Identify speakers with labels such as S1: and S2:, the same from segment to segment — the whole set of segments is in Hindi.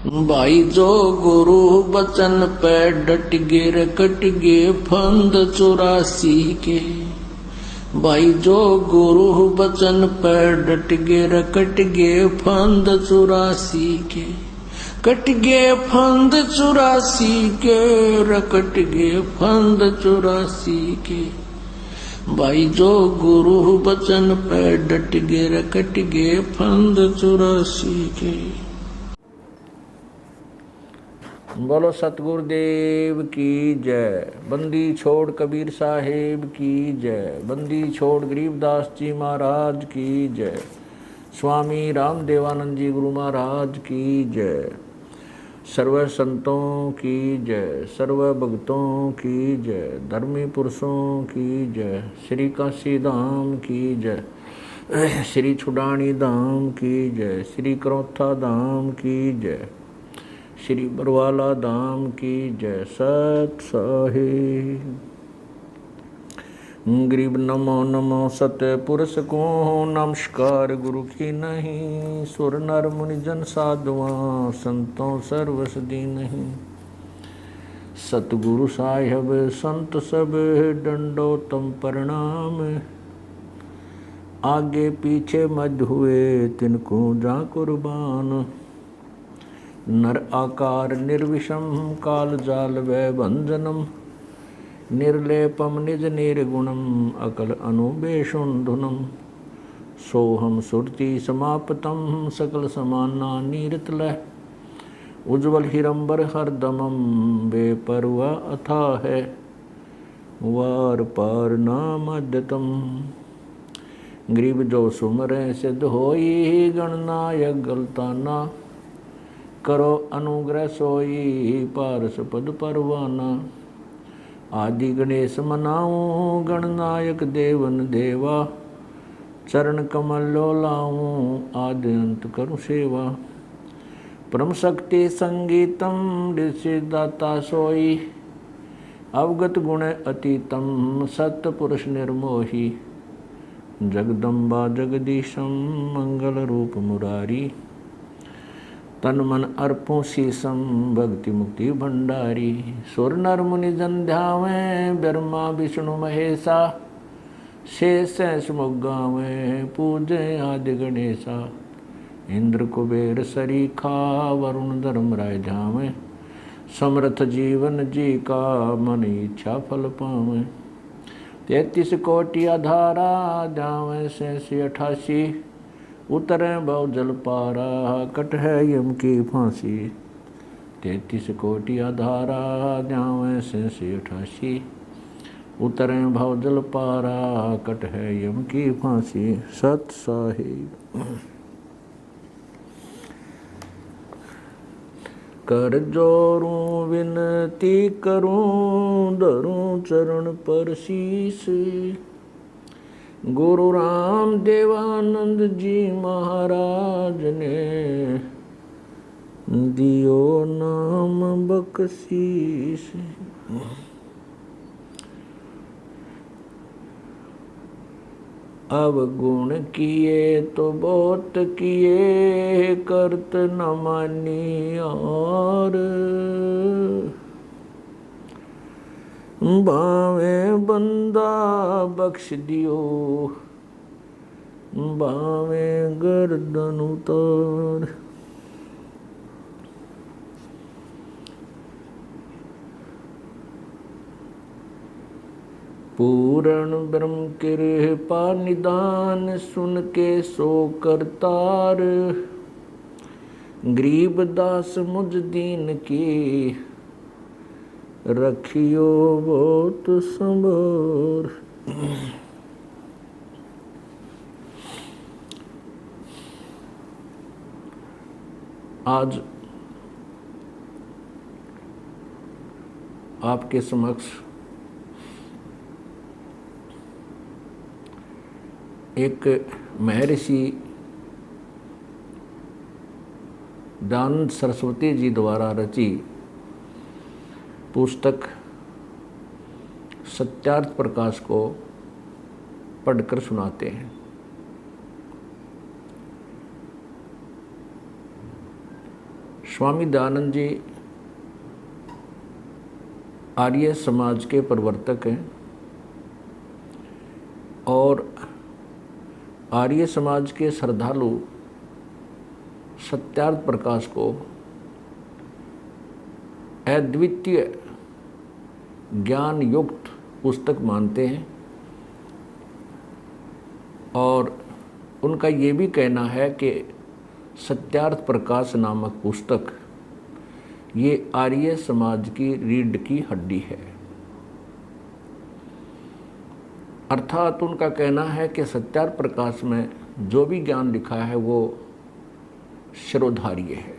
S1: भाई जो गुरु बचन पे डट गे रकट गे फंद 84 के। भाई जो गुरु बचन पे डट गे रकट गे फंद 84 के। कट गे फंद 84 के रकट गे फंद 84 के। भाई जो गुरु बचन पे डट गे रकट गे फंद 84 के। बोलो सतगुरुदेव की जय। बंदी छोड़ कबीर साहेब की जय। बंदी छोड़ गरीबदास जी महाराज की जय। स्वामी रामदेवानंद जी गुरु महाराज की जय। सर्व संतों की जय। सर्व भक्तों की जय। धर्मी पुरुषों की जय। श्री काशी धाम की जय। श्री छुडानी धाम की जय। श्री करौथा धाम की जय। श्री बरवाला धाम की जय। सत साहिब। गरीब नमो नमो सत्य पुरुष को नमस्कार गुरु की नहीं। सुर नर मुनि जन साधुआ संतों सर्वसदी नहीं। सतगुरु साहिब संत सब दंडोतम प्रणाम। आगे पीछे मध्य हुए तिनको जा कुर्बान। नर आकार निर्विषम काल जाल वै भंजनम। निर्लेपम निज निर्गुणम अकल अनुबेशुंधुनम। सोहम सुरति समाप्तम सकल समाना नीरतलह। उज्ज्वल हिरंबर हरदमम बेपरवा अथा है। वार पार नामद्यतम। गरीब जो सुमरे सिद्ध होई गणनायक गलताना। करो अनुग्रह सोई पारस पद परवाना। आदि गणेश मनाऊं गणनायक देवन देवा। चरण कमल लो लाऊं आदि अंत करूं सेवा। परम शक्ति संगीतम ऋषि दाता सोई। अवगत गुण अतीतम सत्य पुरुष निर्मोही। जगदम्बा जगदीशम मंगल रूप मुरारी। तन मन अर्पों शीसम भक्ति मुक्ति भंडारी। सुर नर मुनि जन ध्यावें ब्रह्मा विष्णु महेशा। शेष मुख गावें पूजे आदि गणेशा। इंद्र कुबेर सरीखा वरुण धर्मराय ध्यावें। समर्थ जीवन जी का मन इच्छा फल पावें। 33 कोटि आधारा ध्यावें 88। उतरे भव जल पारा कट है यम की फांसी। 33 कोटि आधारा ध्यावें 88। उतरे भव जल पारा कट है यम की फांसी। सत साहिब। कर जोरूं विनती करूं धरूं चरण पर शीस। गुरु राम देवानंद जी महाराज ने दियो नाम बख्शीश। अब गुण किए तो बहुत किए करत न मानी और। भावे बंदा बख्श दियो भावे गर्दन उतार। पूर्ण ब्रह्म कृपा निदान सुन के सो करतार। गरीब दास मुझ दीन की रखियो बहुत संभार। आज आपके समक्ष एक महर्षि दयानंद सरस्वती जी द्वारा रची पुस्तक सत्यार्थ प्रकाश को पढ़कर सुनाते हैं। स्वामी दयानंद जी आर्य समाज के प्रवर्तक हैं और आर्य समाज के श्रद्धालु सत्यार्थ प्रकाश को अद्वितीय ज्ञान युक्त पुस्तक मानते हैं और उनका ये भी कहना है कि सत्यार्थ प्रकाश नामक पुस्तक ये आर्य समाज की रीढ़ की हड्डी है। अर्थात उनका कहना है कि सत्यार्थ प्रकाश में जो भी ज्ञान लिखा है वो शिरोधार्य है,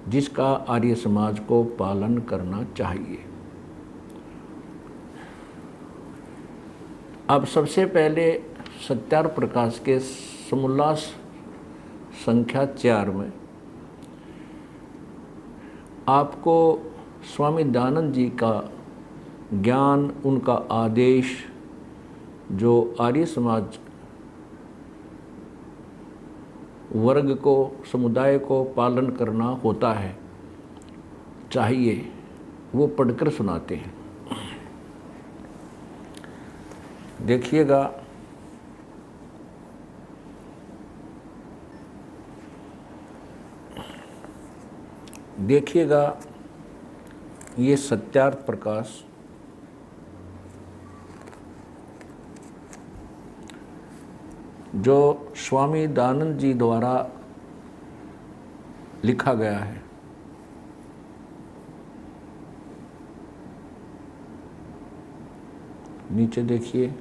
S1: जिसका आर्य समाज को पालन करना चाहिए। अब सबसे पहले सत्यार्थ प्रकाश के समोल्लास संख्या 4 में आपको स्वामी दयानंद जी का ज्ञान, उनका आदेश जो आर्य समाज वर्ग को, समुदाय को पालन करना होता है चाहिए, वो पढ़कर सुनाते हैं। देखिएगा, ये सत्यार्थ प्रकाश जो स्वामी दयानंद जी द्वारा लिखा गया है। नीचे देखिए,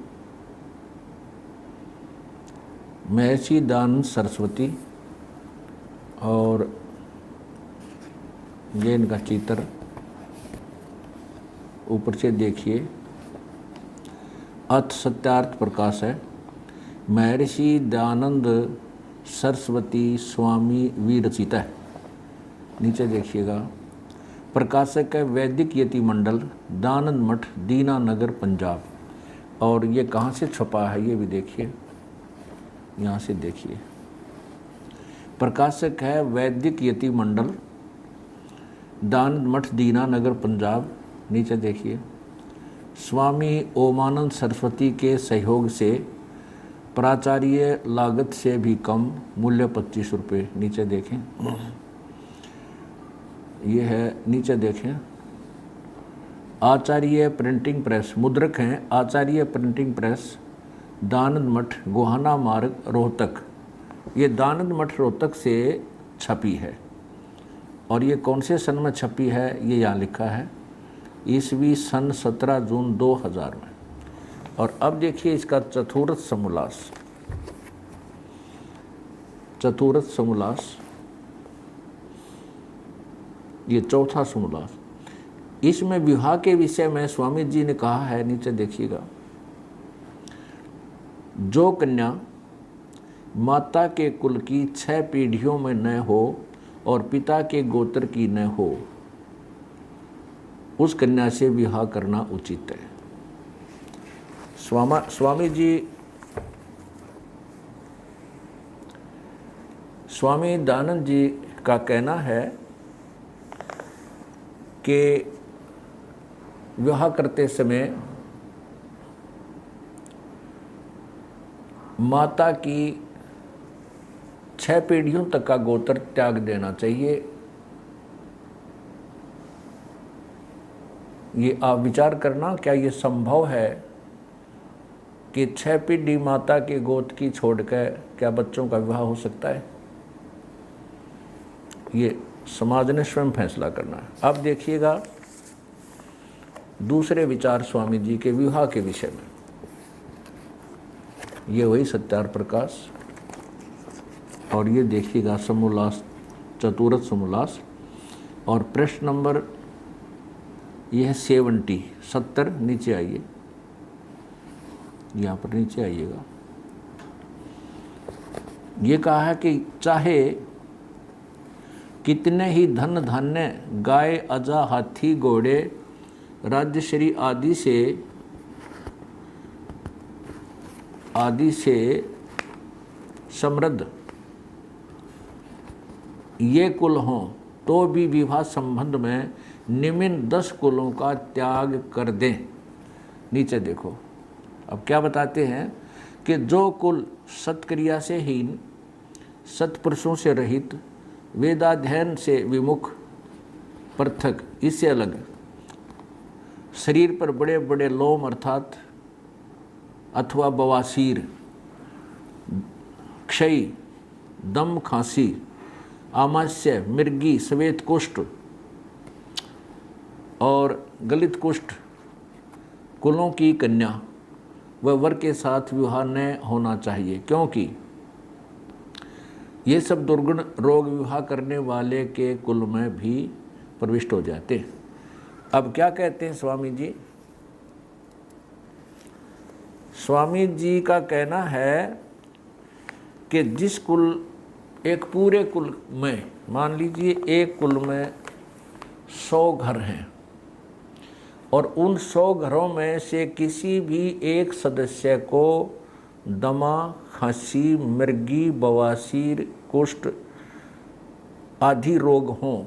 S1: महर्षि दयानंद सरस्वती और ये इनका चित्र ऊपर से देखिए, अथ सत्यार्थ प्रकाश है। महर्षि दयानंद सरस्वती स्वामी विरचित है। नीचे देखिएगा, प्रकाशक है वैदिक यति मंडल, दयानंद मठ, दीनानगर, पंजाब। और ये कहाँ से छपा है ये भी देखिए, यहाँ से देखिए। प्रकाशक है वैदिक यति मंडल, दयानंद मठ, दीनानगर, पंजाब। नीचे देखिए, स्वामी ओमानंद सरस्वती के सहयोग से प्राचार्य लागत से भी कम, मूल्य 25 रुपये। नीचे देखें, ये है, नीचे देखें, आचार्य प्रिंटिंग प्रेस, मुद्रक हैं आचार्य प्रिंटिंग प्रेस, दयानंद मठ, गोहाना मार्ग, रोहतक। ये दयानंद मठ रोहतक से छपी है और ये कौन से सन में छपी है ये यहाँ लिखा है, ईस्वी सन 17 जून 2000 में। और अब देखिए इसका चतुर्थ समोल्लास, चतुर्थ समोल्लास, ये चौथा समोल्लास। इसमें विवाह के विषय में स्वामी जी ने कहा है, नीचे देखिएगा, जो कन्या माता के कुल की 6 पीढ़ियों में न हो और पिता के गोत्र की न हो, उस कन्या से विवाह करना उचित है। स्वामी दयानंद जी का कहना है कि विवाह करते समय माता की 6 पीढ़ियों तक का गोत्र त्याग देना चाहिए। ये आप विचार करना, क्या ये संभव है कि 6 पीढ़ी माता के गोत्र की छोड़कर क्या बच्चों का विवाह हो सकता है? ये समाज ने स्वयं फैसला करना है। अब देखिएगा दूसरे विचार स्वामी जी के विवाह के विषय में। ये वही सत्यार्थ प्रकाश, और ये देखिएगा समोल्लास, चतुर्थ समोल्लास, और प्रश्न नंबर ये है 70। नीचे आइए, यहाँ पर नीचे आइएगा। ये कहा है कि चाहे कितने ही धन धान्य, गाय, अजा, हाथी, घोड़े, राज्यश्री आदि से समृद्ध ये कुल हों तो भी विवाह संबंध में निम्न 10 कुलों का त्याग कर दें। नीचे देखो, अब क्या बताते हैं कि जो कुल सत्क्रिया से हीन, सत्पुरुषों से रहित, वेदाध्ययन से विमुख, पृथक, इससे अलग, शरीर पर बड़े बड़े लोम अर्थात अथवा बवासीर, क्षय, दम, खांसी, आमाशय, मिर्गी, श्वेत कुष्ठ और गलित कुष्ठ कुलों की कन्या व वर के साथ विवाह न होना चाहिए, क्योंकि ये सब दुर्गुण रोग विवाह करने वाले के कुल में भी प्रविष्ट हो जाते हैं। अब क्या कहते हैं स्वामी जी? स्वामी जी का कहना है कि जिस कुल, एक पूरे कुल में, मान लीजिए एक कुल में 100 घर हैं और उन 100 घरों में से किसी भी एक सदस्य को दमा, खांसी, मिर्गी, बवासीर, कुष्ठ आदि रोग हों,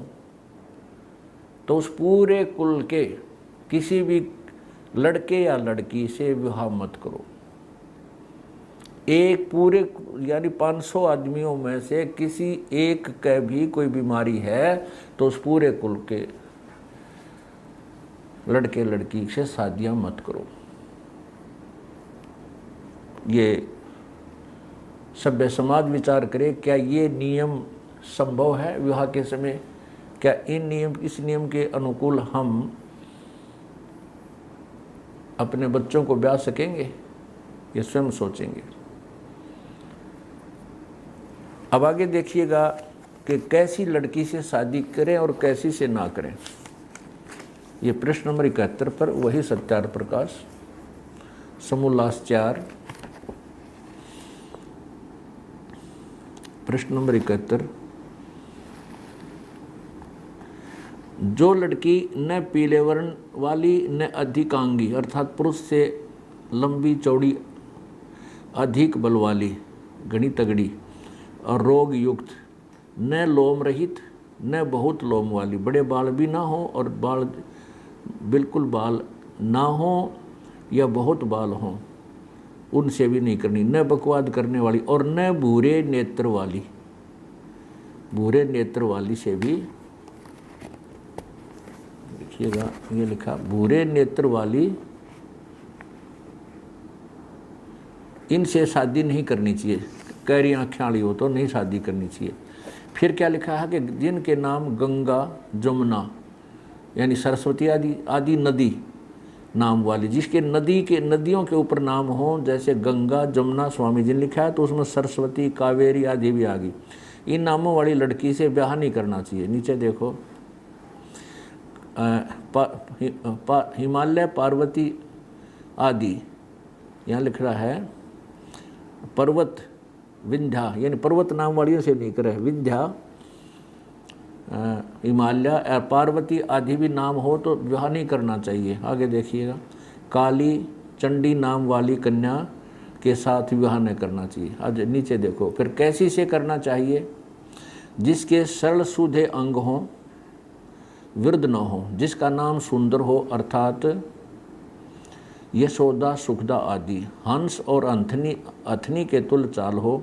S1: तो उस पूरे कुल के किसी भी लड़के या लड़की से विवाह मत करो। एक पूरे यानी 500 आदमियों में से किसी एक के भी कोई बीमारी है तो उस पूरे कुल के लड़के लड़की से शादियां मत करो। ये सभ्य समाज विचार करे, क्या ये नियम संभव है विवाह के समय? क्या इस नियम के अनुकूल हम अपने बच्चों को ब्याह सकेंगे? ये स्वयं सोचेंगे। अब आगे देखिएगा कि कैसी लड़की से शादी करें और कैसी से ना करें। ये प्रश्न नंबर 71 पर वही सत्यार प्रकाश, समोल्लास 4, प्रश्न नंबर 71। जो लड़की न पीले वर्ण वाली न अधिकांगी अर्थात पुरुष से लंबी चौड़ी, अधिक बल वाली, घनी तगड़ी और रोग युक्त, न लोम रहित न बहुत लोम वाली, बड़े बाल भी ना हो और बाल बिल्कुल बाल ना हो या बहुत बाल हो, उनसे भी नहीं करनी। न बकवाद करने वाली और न भूरे नेत्र वाली, भूरे नेत्र वाली से भी, देखिएगा ये लिखा भूरे नेत्र वाली, इनसे शादी नहीं करनी चाहिए। कैरी आँखें वाली हो तो नहीं शादी करनी चाहिए। फिर क्या लिखा है कि जिनके नाम गंगा, जमुना यानी सरस्वती आदि नदी नाम वाली, जिसके नदियों के ऊपर नाम हो, जैसे गंगा, जमुना स्वामी जी ने लिखा है, तो उसमें सरस्वती, कावेरी आदि भी आ गई। इन नामों वाली लड़की से ब्याह नहीं करना चाहिए। नीचे देखो, हिमालय, पार्वती आदि, यहाँ लिख रहा है पर्वत, विंध्या यानी पर्वत नाम वालियों से नहीं करे, विंध्या, हिमालय, पार्वती आदि भी नाम हो तो विवाह नहीं करना चाहिए। आगे देखिएगा, काली, चंडी नाम वाली कन्या के साथ विवाह नहीं करना चाहिए। आज नीचे देखो, फिर कैसी से करना चाहिए? जिसके सरल सूधे अंग हों, वृद्ध न हो, जिसका नाम सुंदर हो अर्थात यशोदा, सुखदा आदि, हंस और अथनी के तुल्य चाल हो,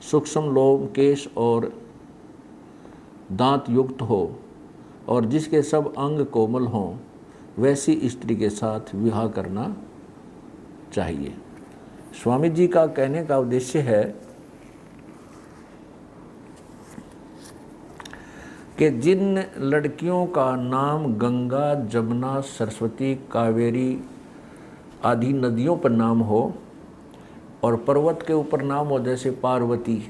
S1: सूक्ष्म लोम, केश और दांत युक्त हो और जिसके सब अंग कोमल हों, वैसी स्त्री के साथ विवाह करना चाहिए। स्वामी जी का कहने का उद्देश्य है कि जिन लड़कियों का नाम गंगा, जमुना, सरस्वती, कावेरी आदि नदियों पर नाम हो और पर्वत के ऊपर नाम हो, जैसे पार्वती,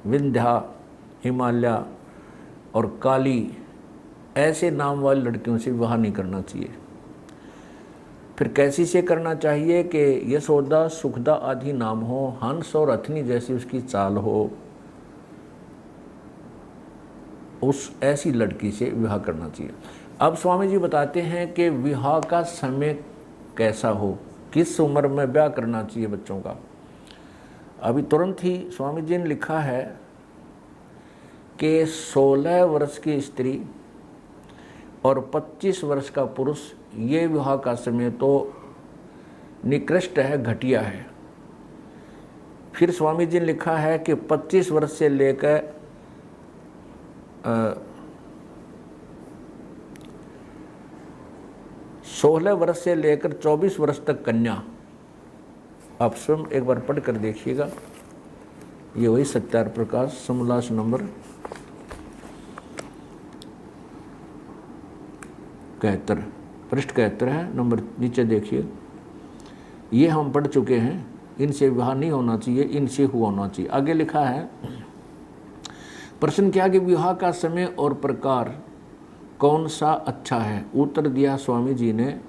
S1: विंध्या, हिमालय और काली, ऐसे नाम वाली लड़कियों से विवाह नहीं करना चाहिए। फिर कैसी से करना चाहिए कि यशोदा, सुखदा आदि नाम हो, हंस और अथनी जैसी उसकी चाल हो, उस ऐसी लड़की से विवाह करना चाहिए। अब स्वामी जी बताते हैं कि विवाह का समय कैसा हो, किस उम्र में ब्याह करना चाहिए बच्चों का। अभी तुरंत ही स्वामी जी ने लिखा है कि 16 वर्ष की स्त्री और 25 वर्ष का पुरुष, ये विवाह का समय तो निकृष्ट है, घटिया है। फिर स्वामी जी ने लिखा है कि 25 वर्ष से लेकर 16 वर्ष से लेकर 24 वर्ष तक कन्या। आप स्वयं एक बार पढ़ कर देखिएगा, ये वही सत्यार प्रकाश समोल्लास नंबर 71, पृष्ठ 71 है, नंबर नीचे देखिए। ये हम पढ़ चुके हैं, इनसे विवाह नहीं होना चाहिए, इनसे हुआ होना चाहिए। आगे लिखा है, प्रश्न किया कि विवाह का समय और प्रकार कौन सा अच्छा है। उत्तर दिया स्वामी जी ने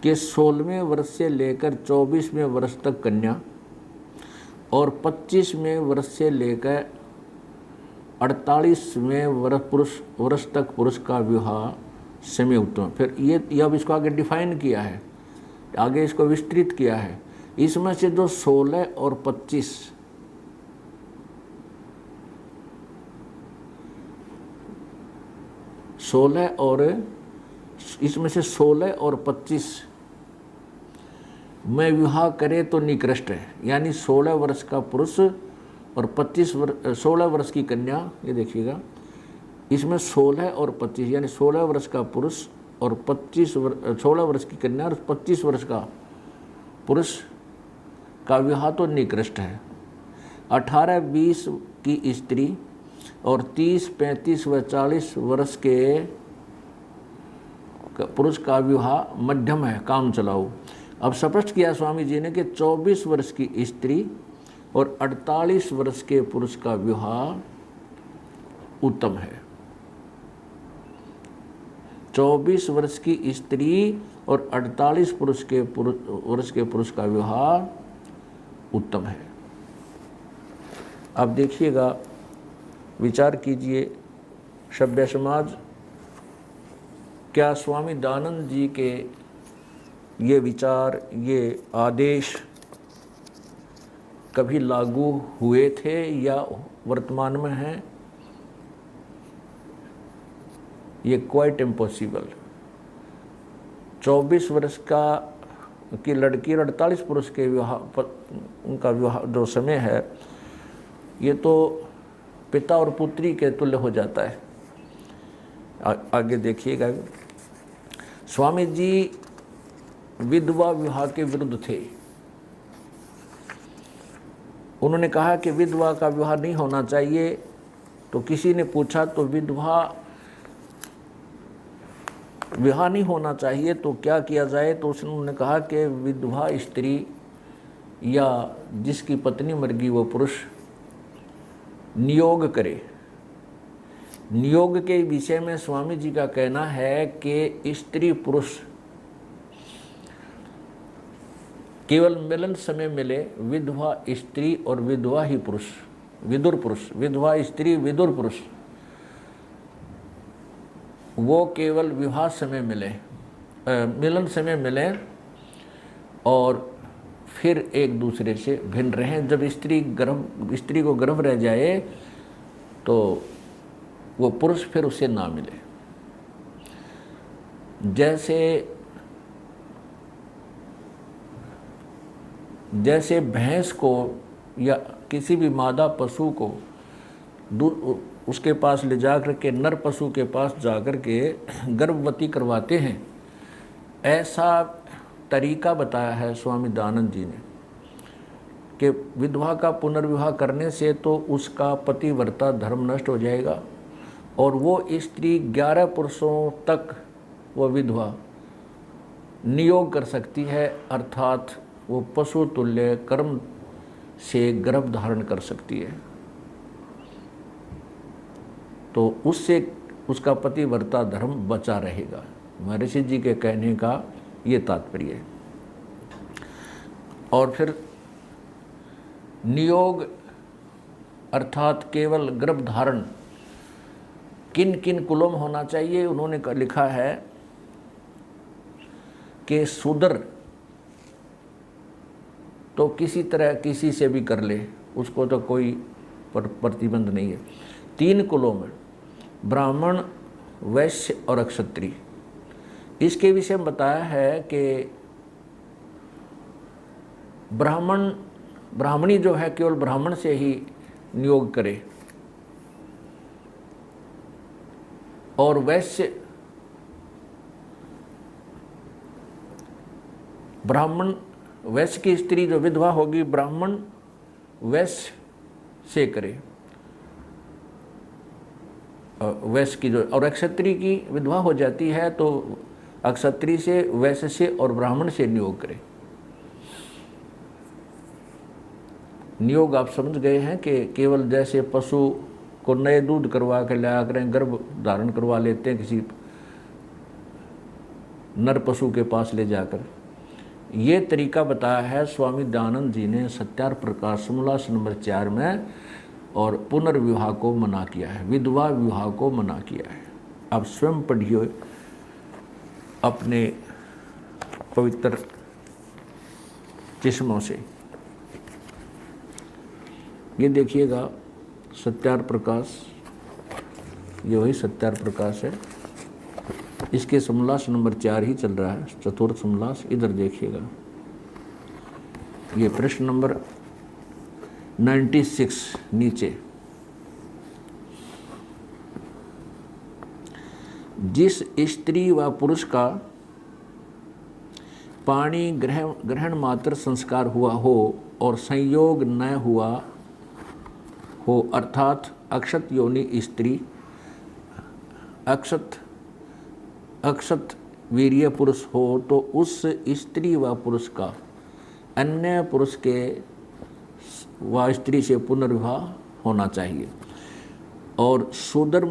S1: कि 16वें वर्ष से लेकर 24वें वर्ष तक कन्या और 25वें वर्ष से लेकर 48वें वर्ष तक पुरुष का विवाह समय उत्तम। फिर ये अब इसको आगे डिफाइन किया है, आगे इसको विस्तृत किया है। इसमें से जो 16 और 25, इसमें से 16 और 25 में विवाह करे तो निकृष्ट है। यानी 16 वर्ष का पुरुष और 16 वर्ष की कन्या, ये देखिएगा, इसमें 16 और 25 यानी 16 वर्ष का पुरुष और 16 वर्ष की कन्या और 25 वर्ष का पुरुष का विवाह तो निकृष्ट है। 18-20 की स्त्री और 30, 35 व 40 वर्ष के पुरुष का विवाह मध्यम है, काम चलाओ। अब स्पष्ट किया स्वामी जी ने कि 24 वर्ष की स्त्री और 48 वर्ष के पुरुष का विवाह उत्तम है। 24 वर्ष की स्त्री और 48 वर्ष के पुरुष का विवाह उत्तम है। अब देखिएगा, विचार कीजिए, सभ्य समाज, क्या स्वामी दयानंद जी के ये विचार, ये आदेश कभी लागू हुए थे या वर्तमान में हैं? ये क्वाइट इम्पॉसिबल। 24 वर्ष की लड़की और 48 पुरुष के विवाह, उनका विवाह जो समय है, ये तो पिता और पुत्री के तुल्य हो जाता है। आगे देखिएगा, स्वामी जी विधवा विवाह के विरुद्ध थे। उन्होंने कहा कि विधवा का विवाह नहीं होना चाहिए। तो किसी ने पूछा तो विधवा विवाह नहीं होना चाहिए तो क्या किया जाए? तो उन्होंने कहा कि विधवा स्त्री या जिसकी पत्नी मर गई वो पुरुष नियोग करे। नियोग के विषय में स्वामी जी का कहना है कि स्त्री पुरुष केवल मिलन समय मिले, विधवा स्त्री और विधवा ही पुरुष, विदुर पुरुष, विधवा स्त्री विदुर पुरुष, वो केवल विवाह समय मिले, मिलन समय मिले और फिर एक दूसरे से भिन्न रहें। जब स्त्री को गर्भ रह जाए तो वो पुरुष फिर उसे ना मिले। जैसे भैंस को या किसी भी मादा पशु को उसके पास ले जाकर के नर पशु के पास जाकर के गर्भवती करवाते हैं, ऐसा तरीका बताया है स्वामी दयानंद जी ने कि विधवा का पुनर्विवाह करने से तो उसका पतिव्रता धर्म नष्ट हो जाएगा और वो स्त्री 11 पुरुषों तक वो विधवा नियोग कर सकती है, अर्थात वो पशु तुल्य कर्म से गर्भ धारण कर सकती है। तो उससे उसका पतिव्रता धर्म बचा रहेगा। महर्षि जी के कहने का ये तात्पर्य है। और फिर नियोग अर्थात केवल गर्भ धारण किन किन कुलों में होना चाहिए? उन्होंने लिखा है कि शूद्र तो किसी तरह किसी से भी कर ले, उसको तो कोई प्रतिबंध नहीं है। 3 कुलों में ब्राह्मण, वैश्य और अक्षत्रिय। इसके विषय में बताया है कि ब्राह्मणी जो है केवल ब्राह्मण से ही नियोग करे, और वैश्य वैश्य की स्त्री जो विधवा होगी ब्राह्मण वैश्य से करे, वैश्य की जो, और अक्षत्रिय की विधवा हो जाती है तो अक्षत्रिय से, वैश्य से और ब्राह्मण से नियोग करे। नियोग आप समझ गए हैं कि केवल जैसे पशु को नए दूध करवा कर लाया करें, गर्भ धारण करवा लेते हैं किसी नर पशु के पास ले जाकर, ये तरीका बताया है स्वामी दयानंद जी ने सत्यार प्रकाश समोल्लास नंबर 4 में, और पुनर्विवाह को मना किया है, विधवा विवाह को मना किया है। आप स्वयं पढ़िए अपने पवित्र चश्मों से। ये देखिएगा सत्यार प्रकाश, ये वही सत्यार प्रकाश है, इसके समोल्लास नंबर 4 ही चल रहा है, चतुर्थ समोल्लास। इधर देखिएगा, ये प्रश्न नंबर 96 नीचे। जिस स्त्री व पुरुष का पाणी ग्रहण मात्र संस्कार हुआ हो और संयोग न हुआ हो, अर्थात अक्षत योनि स्त्री, अक्षत वीर्य पुरुष हो, तो उस स्त्री व पुरुष का अन्य पुरुष के व स्त्री से पुनर्विवाह होना चाहिए। और शूद्र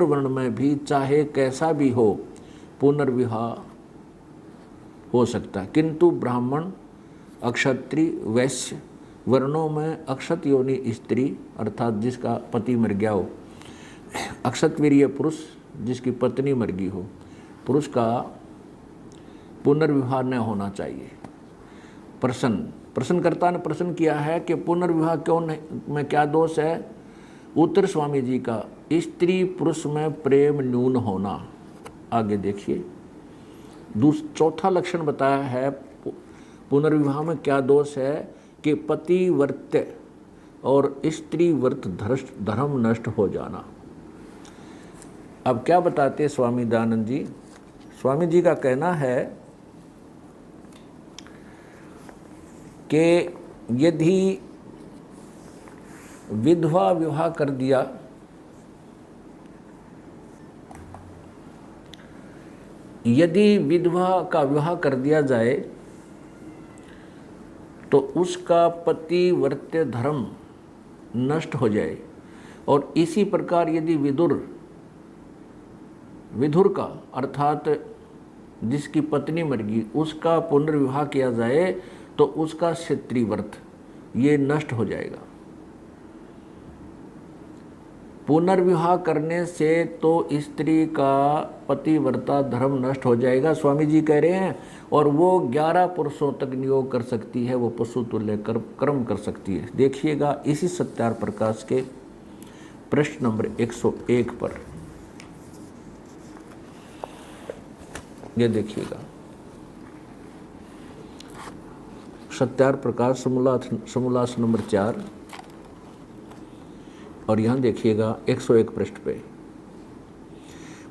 S1: वर्ण में भी चाहे कैसा भी हो पुनर्विवाह हो सकता है, किंतु ब्राह्मण, अक्षत्रिय, वैश्य वर्णों में अक्षत योनि स्त्री अर्थात जिसका पति मर गया हो, अक्षतवीर्य पुरुष जिसकी पत्नी मर गई हो, पुरुष का पुनर्विवाह न होना चाहिए। प्रश्नकर्ता ने प्रश्न किया है कि पुनर्विवाह क्यों नहीं, में क्या दोष है? उत्तर स्वामी जी का, स्त्री पुरुष में प्रेम न्यून होना। आगे देखिए, चौथा लक्षण बताया है पुनर्विवाह में क्या दोष है कि पतिव्रत्य और स्त्री व्रत धर्म नष्ट हो जाना। अब क्या बताते हैं स्वामी दयानंद जी? स्वामी जी का कहना है कि यदि विधवा विवाह कर दिया, यदि विधवा का विवाह कर दिया जाए तो उसका पतिव्रत्य धर्म नष्ट हो जाए। और इसी प्रकार यदि विधुर का अर्थात जिसकी पत्नी मर गई उसका पुनर्विवाह किया जाए तो उसका क्षत्रिय व्रत ये नष्ट हो जाएगा। पुनर्विवाह करने से तो स्त्री का पतिव्रता धर्म नष्ट हो जाएगा, स्वामी जी कह रहे हैं, और वो 11 पुरुषों तक नियोग कर सकती है, वो पशु तुल्य कर्म कर सकती है। देखिएगा इसी सत्यार प्रकाश के प्रश्न नंबर 101 पर, ये देखिएगा सत्यार प्रकाश समोल्लास नंबर 4, और यहाँ देखिएगा 101 पृष्ठ पे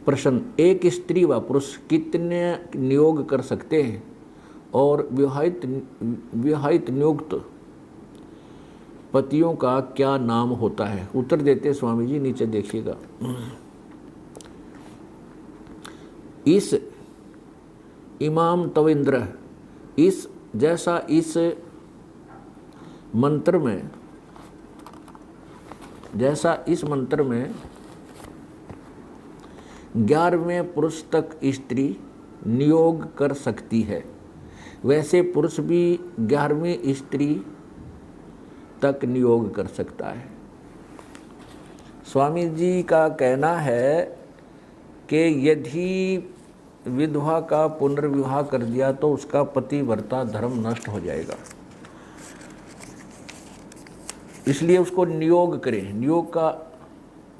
S1: प्रश्न, एक स्त्री व पुरुष कितने नियोग कर सकते हैं और विवाहित नियुक्त पतियों का क्या नाम होता है? उत्तर देते स्वामी जी, नीचे देखिएगा। इस इमाम तविंद्र इस मंत्र में 11वें पुरुष तक स्त्री नियोग कर सकती है, वैसे पुरुष भी 11वीं स्त्री तक नियोग कर सकता है। स्वामी जी का कहना है कि यदि विधवा का पुनर्विवाह कर दिया तो उसका पतिव्रता धर्म नष्ट हो जाएगा, इसलिए उसको नियोग करें। नियोग का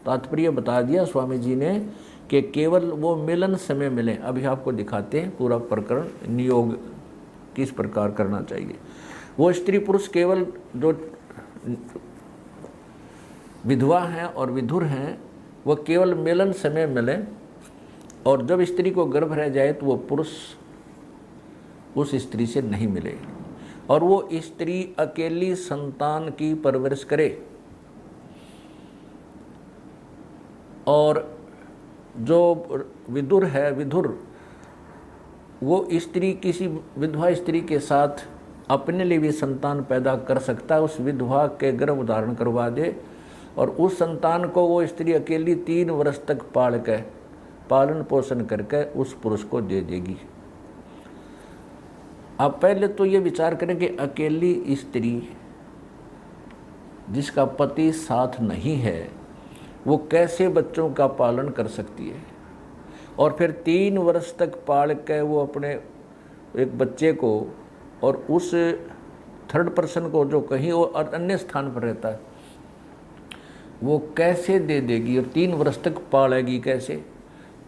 S1: तात्पर्य बता दिया स्वामी जी ने कि केवल वो मिलन समय मिले। अभी आपको दिखाते हैं पूरा प्रकरण, नियोग किस प्रकार करना चाहिए। वो स्त्री पुरुष केवल जो विधवा हैं और विधुर हैं वह केवल मिलन समय मिले, और जब स्त्री को गर्भ रह जाए तो वो पुरुष उस स्त्री से नहीं मिले, और वो स्त्री अकेली संतान की परवरिश करे। और जो विधुर है, विधुर, वो स्त्री किसी विधवा स्त्री के साथ अपने लिए भी संतान पैदा कर सकता है, उस विधवा के गर्भ धारण करवा दे, और उस संतान को वो स्त्री अकेली 3 वर्ष तक पाल कर पालन पोषण करके उस पुरुष को दे देगी। अब पहले तो ये विचार करें कि अकेली स्त्री जिसका पति साथ नहीं है वो कैसे बच्चों का पालन कर सकती है, और फिर 3 वर्ष तक पाल के वो अपने एक बच्चे को और उस थर्ड पर्सन को जो कहीं और अन्य स्थान पर रहता है वो कैसे दे देगी, और 3 वर्ष तक पालेगी कैसे।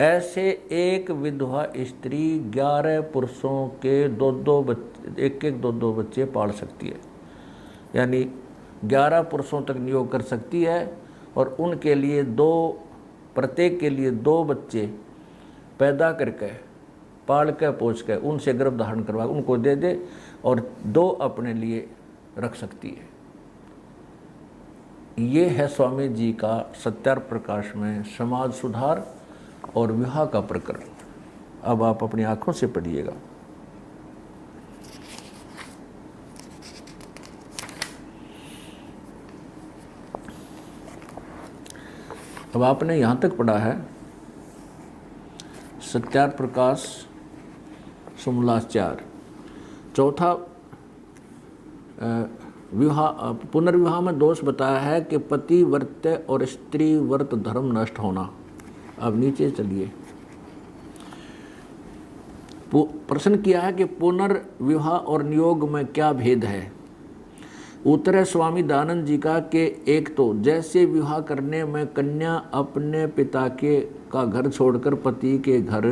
S1: ऐसे एक विधवा स्त्री 11 पुरुषों के 2-2 बच्चे, एक 2-2 बच्चे पाल सकती है, यानी 11 पुरुषों तक नियोग कर सकती है, और उनके लिए प्रत्येक के लिए 2 बच्चे पैदा करके पाल के पोछ के उनसे गर्भ धारण करवा उनको दे दे, और 2 अपने लिए रख सकती है। ये है स्वामी जी का सत्यार्थ प्रकाश में समाज सुधार और विवाह का प्रकरण। अब आप अपनी आंखों से पढ़िएगा। अब आपने यहाँ तक पढ़ा है सत्यार्थ प्रकाश समोल्लास 4। चौथा विवाह, पुनर्विवाह में दोष बताया है कि पति वर्त और स्त्री वर्त धर्म नष्ट होना। अब नीचे चलिए, प्रश्न किया है कि पुनर्विवाह और नियोग में क्या भेद है। उत्तर है स्वामी दयानंद जी का कि एक तो जैसे विवाह करने में कन्या अपने पिता के का घर छोड़कर पति के घर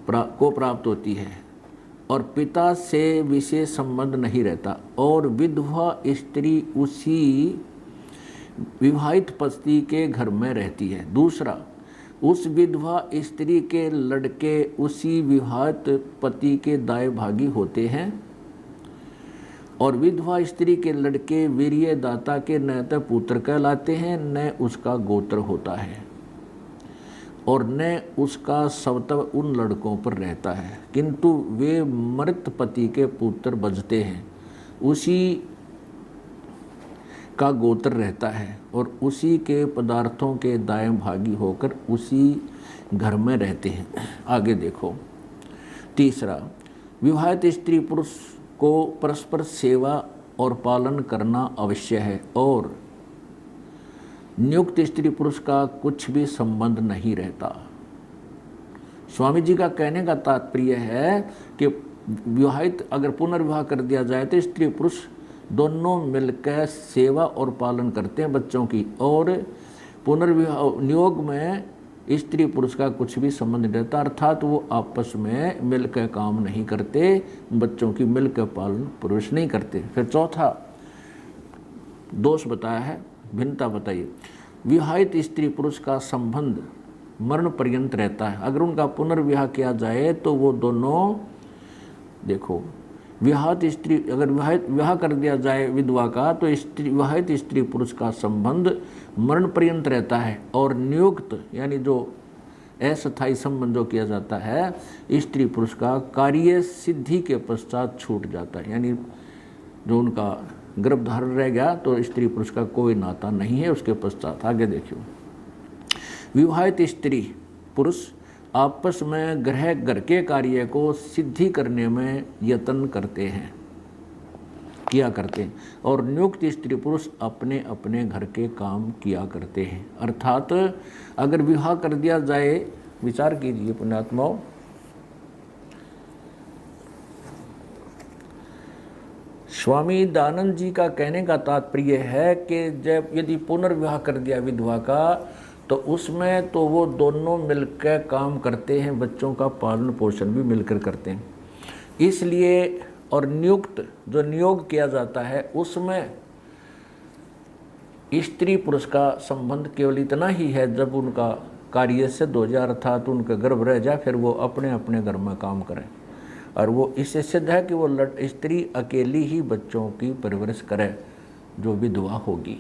S1: को प्राप्त होती है और पिता से विशेष संबंध नहीं रहता, और विधवा स्त्री उसी विवाहित पति के घर में रहती है। दूसरा, उस विधवा स्त्री के लड़के उसी विवाहित पति के दाएं भागी होते हैं, और विधवा स्त्री के लड़के वीर्यदाता के न तो पुत्र कहलाते हैं न उसका गोत्र होता है, और न उसका स्वतः उन लड़कों पर रहता है, किंतु वे मृत पति के पुत्र बजते हैं, उसी का गोत्र रहता है, और उसी के पदार्थों के दाएं भागी होकर उसी घर में रहते हैं। आगे देखो। तीसरा, विवाहित स्त्री पुरुष को परस्पर सेवा और पालन करना आवश्यक है, और नियुक्त स्त्री पुरुष का कुछ भी संबंध नहीं रहता। स्वामी जी का कहने का तात्पर्य है कि विवाहित अगर पुनर्विवाह कर दिया जाए तो स्त्री पुरुष दोनों मिलकर सेवा और पालन करते हैं बच्चों की, और पुनर्विवाह नियोग में स्त्री पुरुष का कुछ भी संबंध नहीं रहता, अर्थात वो आपस में मिलकर काम नहीं करते, बच्चों की मिलकर पालन पुरुष नहीं करते। फिर चौथा दोष बताया है, भिन्नता बताइए। विवाहित स्त्री पुरुष का संबंध मरण पर्यंत रहता है, अगर उनका पुनर्विवाह किया जाए तो वो दोनों, देखो, विवाहित स्त्री अगर विवाह कर दिया जाए विधवा का तो विवाहित स्त्री पुरुष का संबंध मरण पर्यंत रहता है, और नियुक्त यानी जो अस्थायी संबंध जो किया जाता है स्त्री पुरुष का कार्य सिद्धि के पश्चात छूट जाता है, यानी जो उनका गर्भधारण रह गया तो स्त्री पुरुष का कोई नाता नहीं है उसके पश्चात। आगे देखियो। विवाहित स्त्री पुरुष आपस में घर के कार्य को सिद्धि करने में यत्न करते हैं, और नियुक्त स्त्री पुरुष अपने अपने घर के काम किया करते हैं। अर्थात अगर विवाह कर दिया जाए, विचार कीजिए पुण्यात्माओं, स्वामी दयानंद जी का कहने का तात्पर्य है कि जब यदि पुनर्विवाह कर दिया विधवा का, तो उसमें तो वो दोनों मिलकर काम करते हैं, बच्चों का पालन पोषण भी मिलकर करते हैं। इसलिए और नियुक्त जो नियोग किया जाता है उसमें स्त्री पुरुष का संबंध केवल इतना ही है, जब उनका कार्य सिद्ध हो जाए अर्थात उनका गर्भ रह जाए, फिर वो अपने अपने घर में काम करें। और वो इससे सिद्ध है कि वो स्त्री अकेली ही बच्चों की परवरिश करे जो विधवा होगी।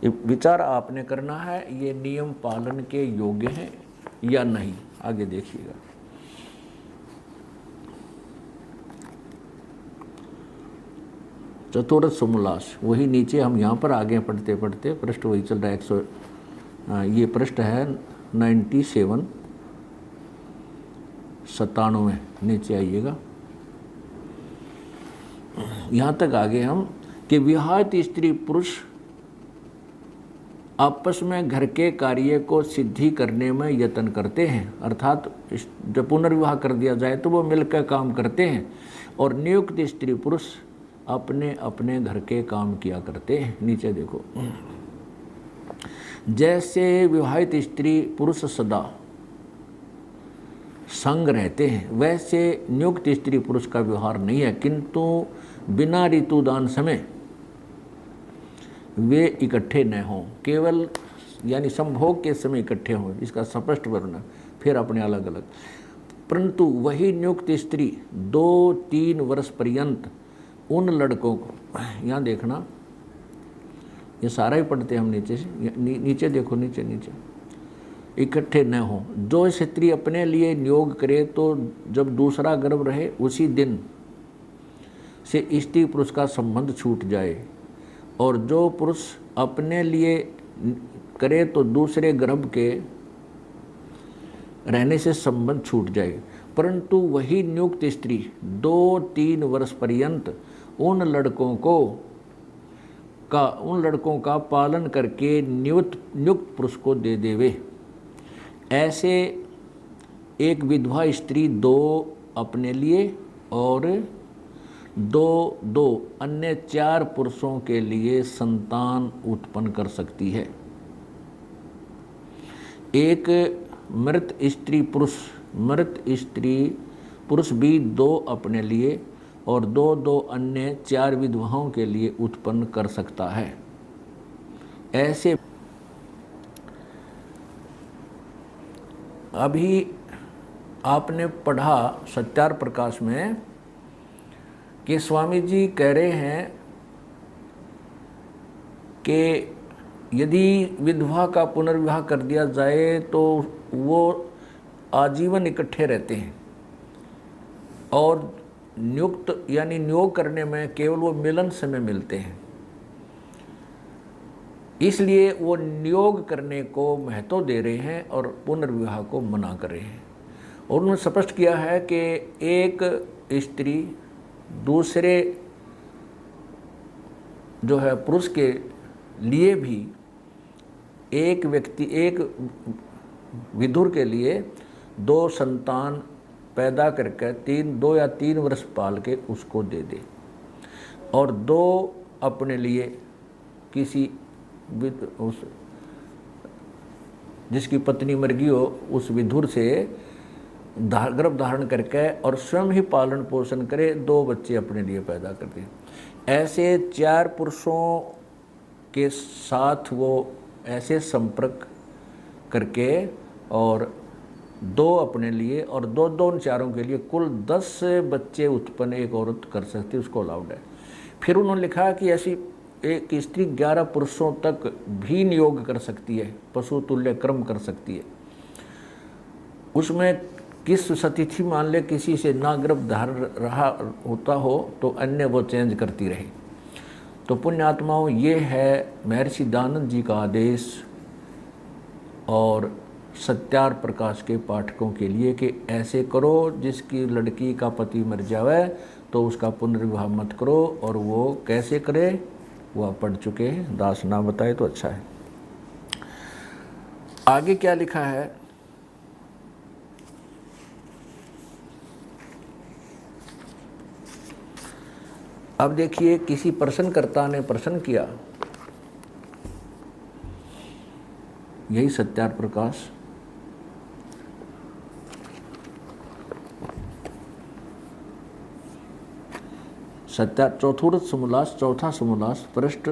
S1: ये विचार आपने करना है, ये नियम पालन के योग्य हैं या नहीं, आगे देखिएगा। चतुर्थ समोल्लास, वही नीचे हम यहाँ पर आगे पढ़ते पढ़ते पृष्ठ वही चल रहा है, ये पृष्ठ है 97 97, नीचे आइएगा। यहाँ तक आगे हम कि विवाहित स्त्री पुरुष आपस में घर के कार्य को सिद्धि करने में यत्न करते हैं, अर्थात जब पुनर्विवाह कर दिया जाए तो वो मिलकर काम करते हैं, और नियुक्त स्त्री पुरुष अपने अपने घर के काम किया करते हैं। नीचे देखो, जैसे विवाहित स्त्री पुरुष सदा संग रहते हैं, वैसे नियुक्त स्त्री पुरुष का व्यवहार नहीं है, किंतु बिना ऋतुदान समय वे इकट्ठे न हों, केवल यानी संभोग के समय इकट्ठे हों, इसका स्पष्ट वर्णन, फिर अपने अलग अलग। परंतु वही नियुक्त स्त्री 2-3 वर्ष पर्यंत उन लड़कों को, यहाँ देखना ये सारा ही पढ़ते हम नीचे से, नीचे देखो, नीचे नीचे, इकट्ठे न हो। जो स्त्री अपने लिए नियोग करे तो जब दूसरा गर्भ रहे उसी दिन से स्त्री पुरुष का संबंध छूट जाए, और जो पुरुष अपने लिए करे तो दूसरे गर्भ के रहने से संबंध छूट जाए। परंतु वही नियुक्त स्त्री 2-3 वर्ष पर्यंत उन लड़कों का पालन करके नियुक्त पुरुष को दे देवे। ऐसे एक विधवा स्त्री 2 अपने लिए और 2 अन्य 4 पुरुषों के लिए संतान उत्पन्न कर सकती है। एक मृत स्त्री पुरुष भी 2 अपने लिए और 2 अन्य 4 विधवाओं के लिए उत्पन्न कर सकता है। ऐसे अभी आपने पढ़ा सत्यार प्रकाश में कि स्वामी जी कह रहे हैं कि यदि विधवा का पुनर्विवाह कर दिया जाए तो वो आजीवन इकट्ठे रहते हैं, और नियुक्त यानी नियोग करने में केवल वो मिलन समय मिलते हैं, इसलिए वो नियोग करने को महत्व दे रहे हैं और पुनर्विवाह को मना कर रहे हैं। और उन्होंने स्पष्ट किया है कि एक स्त्री दूसरे जो है पुरुष के लिए भी एक विधुर के लिए 2 संतान पैदा करके 2 या 3 वर्ष पाल के उसको दे दे, और 2 अपने लिए किसी जिसकी पत्नी मर गई हो उस विधुर से गर्भ धारण करके और स्वयं ही पालन पोषण करे, 2 बच्चे अपने लिए पैदा करते हैं। ऐसे 4 पुरुषों के साथ वो ऐसे संपर्क करके और 2 अपने लिए और 2 उन 4 के लिए कुल 10 बच्चे उत्पन्न एक औरत कर सकती है, उसको अलाउड है। फिर उन्होंने लिखा कि ऐसी एक स्त्री 11 पुरुषों तक भी नियोग कर सकती है, पशु तुल्य कर्म कर सकती है। उसमें किस सतिथि मान ले किसी से ना गर्भ धारण रहा होता हो तो अन्य वो चेंज करती रहे। तो पुण्यात्माओं, ये है महर्षि दयानंद जी का आदेश और सत्यार प्रकाश के पाठकों के लिए कि ऐसे करो, जिसकी लड़की का पति मर जावे तो उसका पुनर्विवाह मत करो। और वो कैसे करे वो आप पढ़ चुके हैं, दास ना बताए तो अच्छा है। आगे क्या लिखा है, अब देखिए किसी प्रश्नकर्ता ने प्रश्न किया, यही सत्यार्थ प्रकाश, सत्यार्थ चौथुर्थ समोल्लास, चौथा समोल्लास, पृष्ठ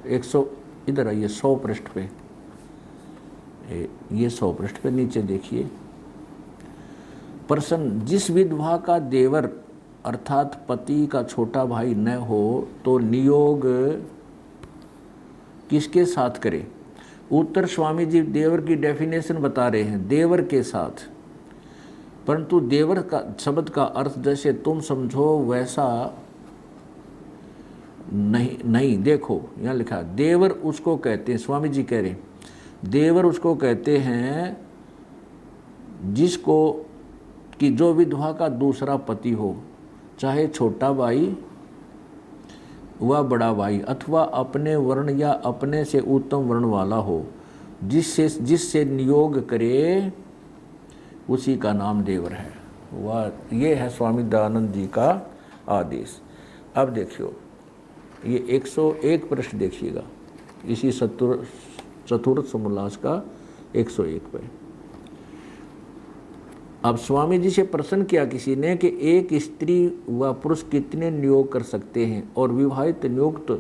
S1: 100, इधर आइए 100 पृष्ठ पे, ये 100 पृष्ठ पे नीचे देखिए प्रश्न, जिस विधवा का देवर अर्थात पति का छोटा भाई न हो तो नियोग किसके साथ करे? उत्तर, स्वामी जी देवर की डेफिनेशन बता रहे हैं, देवर के साथ, परंतु देवर का शब्द का अर्थ जैसे तुम समझो वैसा नहीं। देखो यहाँ लिखा देवर उसको कहते हैं, स्वामी जी कह रहे देवर उसको कहते हैं जिसको कि जो विधवा का दूसरा पति हो, चाहे छोटा भाई व बड़ा भाई अथवा अपने वर्ण या अपने से उत्तम वर्ण वाला हो, जिससे नियोग करे उसी का नाम देवर है। वह ये है स्वामी दयानंद जी का आदेश। अब देखियो ये 101 पृष्ठ देखिएगा, इसी चतुर्थ समोल्लास का 101 पे। अब स्वामी जी से प्रश्न किया किसी ने कि एक स्त्री व पुरुष कितने नियोग कर सकते हैं और विवाहित नियुक्त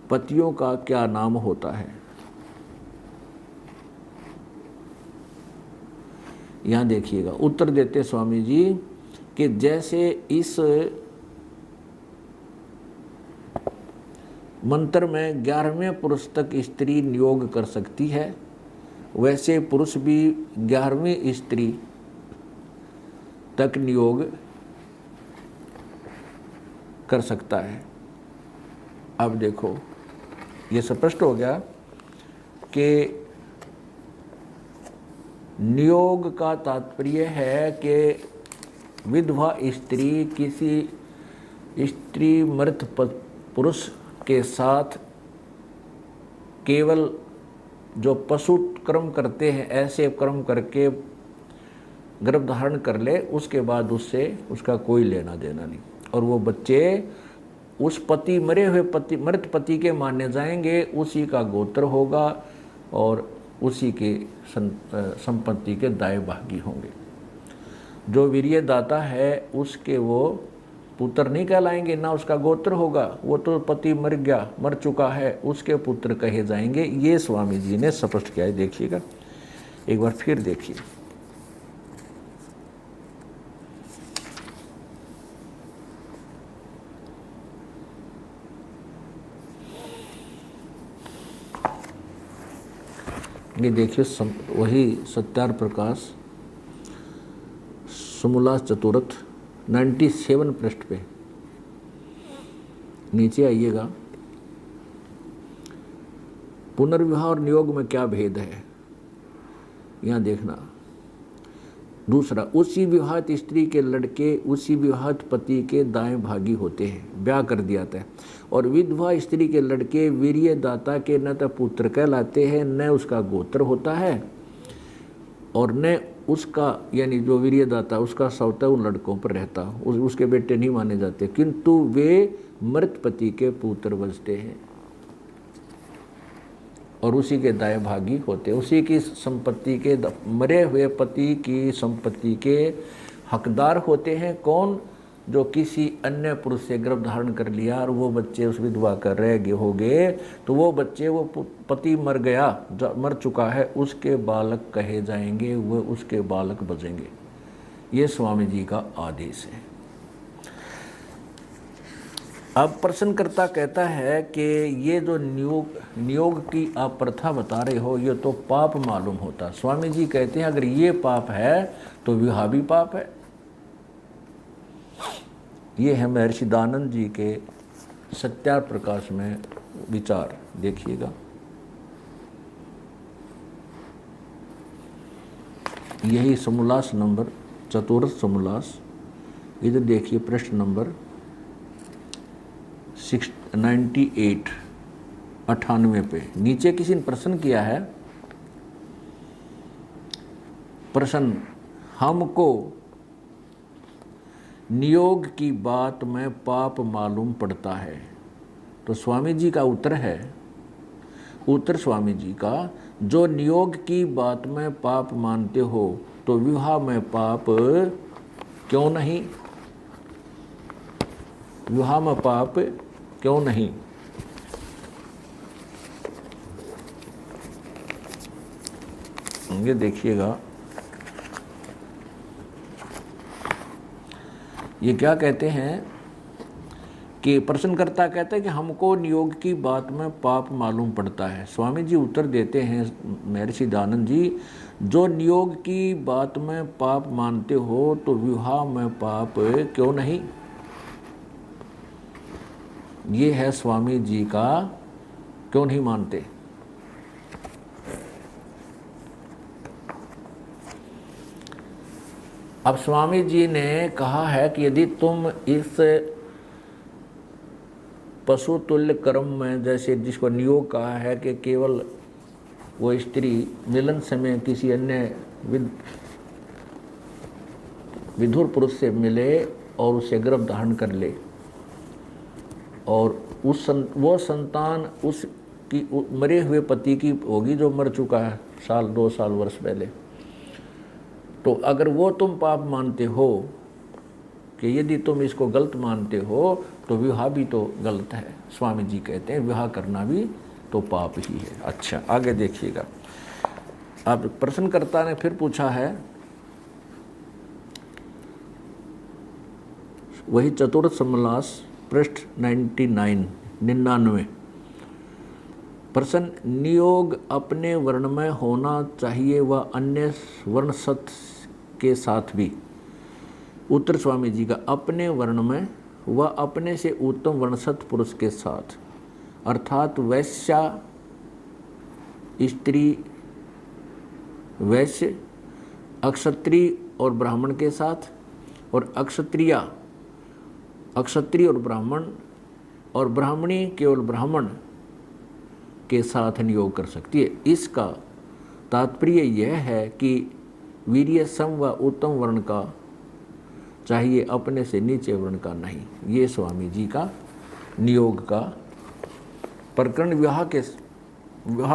S1: पतियों का क्या नाम होता है? यहाँ देखिएगा उत्तर देते स्वामी जी कि जैसे इस मंत्र में 11वें पुरुष तक स्त्री नियोग कर सकती है, वैसे पुरुष भी 11वीं स्त्री तक नियोग कर सकता है। अब देखो ये स्पष्ट हो गया कि नियोग का तात्पर्य है कि विधवा स्त्री किसी स्त्री मृत पुरुष के साथ केवल जो पशु कर्म करते हैं ऐसे कर्म करके गर्भ धारण कर ले, उसके बाद उससे उसका कोई लेना देना नहीं, और वो बच्चे उस पति मरे हुए मृत पति के माने जाएंगे, उसी का गोत्र होगा और उसी के संपत्ति के दाएं भागी होंगे। जो वीर्यदाता है उसके वो पुत्र नहीं कहलाएंगे, ना उसका गोत्र होगा, वो तो पति मर गया, मर चुका है, उसके पुत्र कहे जाएंगे। ये स्वामी जी ने स्पष्ट किया है। देखिएगा एक बार फिर देखिए, ये देखिए वही सत्यार्थ प्रकाश समोल्लास चतुर्थ 97 पृष्ठ पे नीचे आइएगा। पुनर्विवाह और नियोग में क्या भेद है यहाँ देखना। दूसरा, उसी विवाहित स्त्री के लड़के उसी विवाहित पति के दाएं भागी होते हैं, ब्याह कर दिया था, और विधवा स्त्री के लड़के वीर्यदाता के न तो पुत्र कहलाते हैं न उसका गोत्र होता है, और न उसका यानी जो वीर्यदाता उसका सौता उन लड़कों पर रहता, उसके बेटे नहीं माने जाते, किंतु वे मृत पति के पुत्र बचते हैं और उसी के दाएं भागी होते, उसी की संपत्ति के मरे हुए पति की संपत्ति के हकदार होते हैं। कौन? जो किसी अन्य पुरुष से गर्भ धारण कर लिया और वो बच्चे उस विधवा कर रह गए हो गए, तो वो बच्चे वो पति मर गया, मर चुका है, उसके बालक कहे जाएंगे, वो उसके बालक बचेंगे। ये स्वामी जी का आदेश है। अब प्रश्नकर्ता कहता है कि ये जो नियोग की आप प्रथा बता रहे हो ये तो पाप मालूम होता। स्वामी जी कहते हैं अगर ये पाप है तो विवाह भी पाप है। ये है महर्षि दयानंद जी के सत्यार्थ प्रकाश में विचार, देखिएगा। यही समोल्लास नंबर चतुर्थ समोल्लास, इधर देखिए पृष्ठ नंबर 98 पे नीचे किसी ने प्रश्न किया है, प्रश्न, हमको नियोग की बात में पाप मालूम पड़ता है। तो स्वामी जी का उत्तर है, उत्तर स्वामी जी का, जो नियोग की बात में पाप मानते हो तो विवाह में पाप क्यों नहीं, विवाह में पाप क्यों नहीं। ये देखिएगा, ये क्या कहते हैं कि प्रश्नकर्ता कहते हैं कि हमको नियोग की बात में पाप मालूम पड़ता है। स्वामी जी उत्तर देते हैं, महर्षि दयानंद जी, जो नियोग की बात में पाप मानते हो तो विवाह में पाप क्यों नहीं। ये है स्वामी जी का क्यों नहीं मानते। अब स्वामी जी ने कहा है कि यदि तुम इस पशु तुल्य कर्म में, जैसे जिसको नियोग कहा है कि केवल वो स्त्री मिलन समय किसी अन्य विधुर पुरुष से मिले और उसे गर्भ धारण कर ले, और वो संतान उसकी मरे हुए पति की होगी जो मर चुका है साल 2 साल वर्ष पहले। तो अगर वो तुम पाप मानते हो कि यदि तुम इसको गलत मानते हो तो विवाह भी तो गलत है। स्वामी जी कहते हैं विवाह करना भी तो पाप ही है। अच्छा, आगे देखिएगा। अब प्रश्नकर्ता ने फिर पूछा है, वही चतुर्थ समलास पृष्ठ 99 प्रश्न, नियोग अपने वर्ण में होना चाहिए व अन्य वर्ण सत के साथ भी। उत्तर स्वामी जी का, अपने वर्ण में व अपने से उत्तम वर्णसत पुरुष के साथ, अर्थात वैश्या स्त्री, वैश्य, अक्षत्रिय और ब्राह्मण के साथ, और अक्षत्रिय और ब्राह्मण, और ब्राह्मणी केवल ब्राह्मण के साथ नियोग कर सकती है। इसका तात्पर्य यह है कि वीर्य सम व उत्तम वर्ण का चाहिए, अपने से नीचे वर्ण का नहीं। ये स्वामी जी का नियोग का प्रकरण, विवाह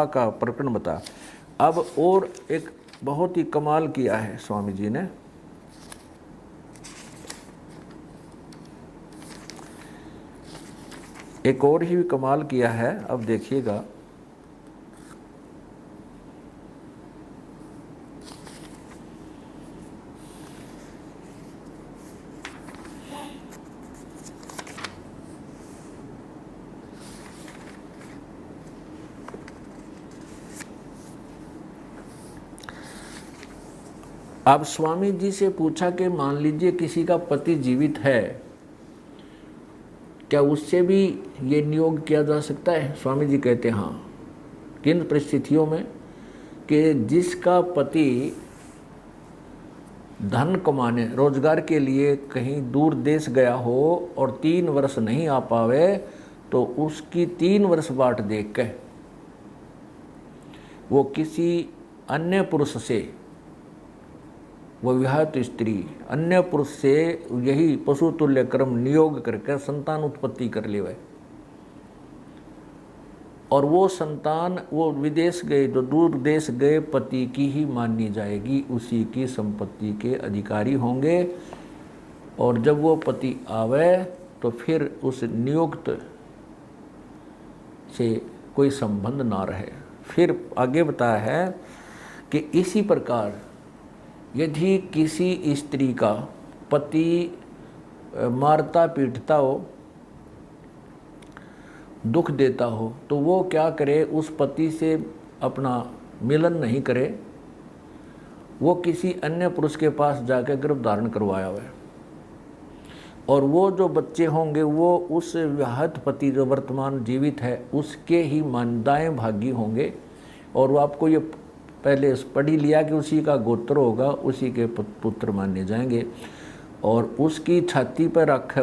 S1: का प्रकरण बता। अब और एक बहुत ही कमाल किया है स्वामी जी ने। एक और ही कमाल किया है, अब देखिएगा। अब स्वामी जी से पूछा कि मान लीजिए किसी का पति जीवित है, क्या उससे भी ये नियोग किया जा सकता है। स्वामी जी कहते हैं हाँ, किन परिस्थितियों में, कि जिसका पति धन कमाने रोजगार के लिए कहीं दूर देश गया हो और 3 वर्ष नहीं आ पावे, तो उसकी 3 वर्ष बाट देख के वो किसी अन्य पुरुष से, वो विवाहित स्त्री अन्य पुरुष से यही पशु तुल्य कर्म नियोग करके संतान उत्पत्ति कर ले, और वो संतान वो विदेश गए, जो दूर देश गए पति की ही मानी जाएगी, उसी की संपत्ति के अधिकारी होंगे। और जब वो पति आवे तो फिर उस नियुक्त से कोई संबंध ना रहे। फिर आगे बताया है कि इसी प्रकार यदि किसी स्त्री का पति मारता पीटता हो, दुख देता हो, तो वो क्या करे, उस पति से अपना मिलन नहीं करे, वो किसी अन्य पुरुष के पास जाकर गर्भ धारण करवाया हुआ है, और वो जो बच्चे होंगे वो उस विवाहित पति जो वर्तमान जीवित है उसके ही दाएं भागी होंगे। और वो आपको ये पहले पढ़ी लिया कि उसी का गोत्र होगा, उसी के पुत्र माने जाएंगे। और उसकी छाती पर रखे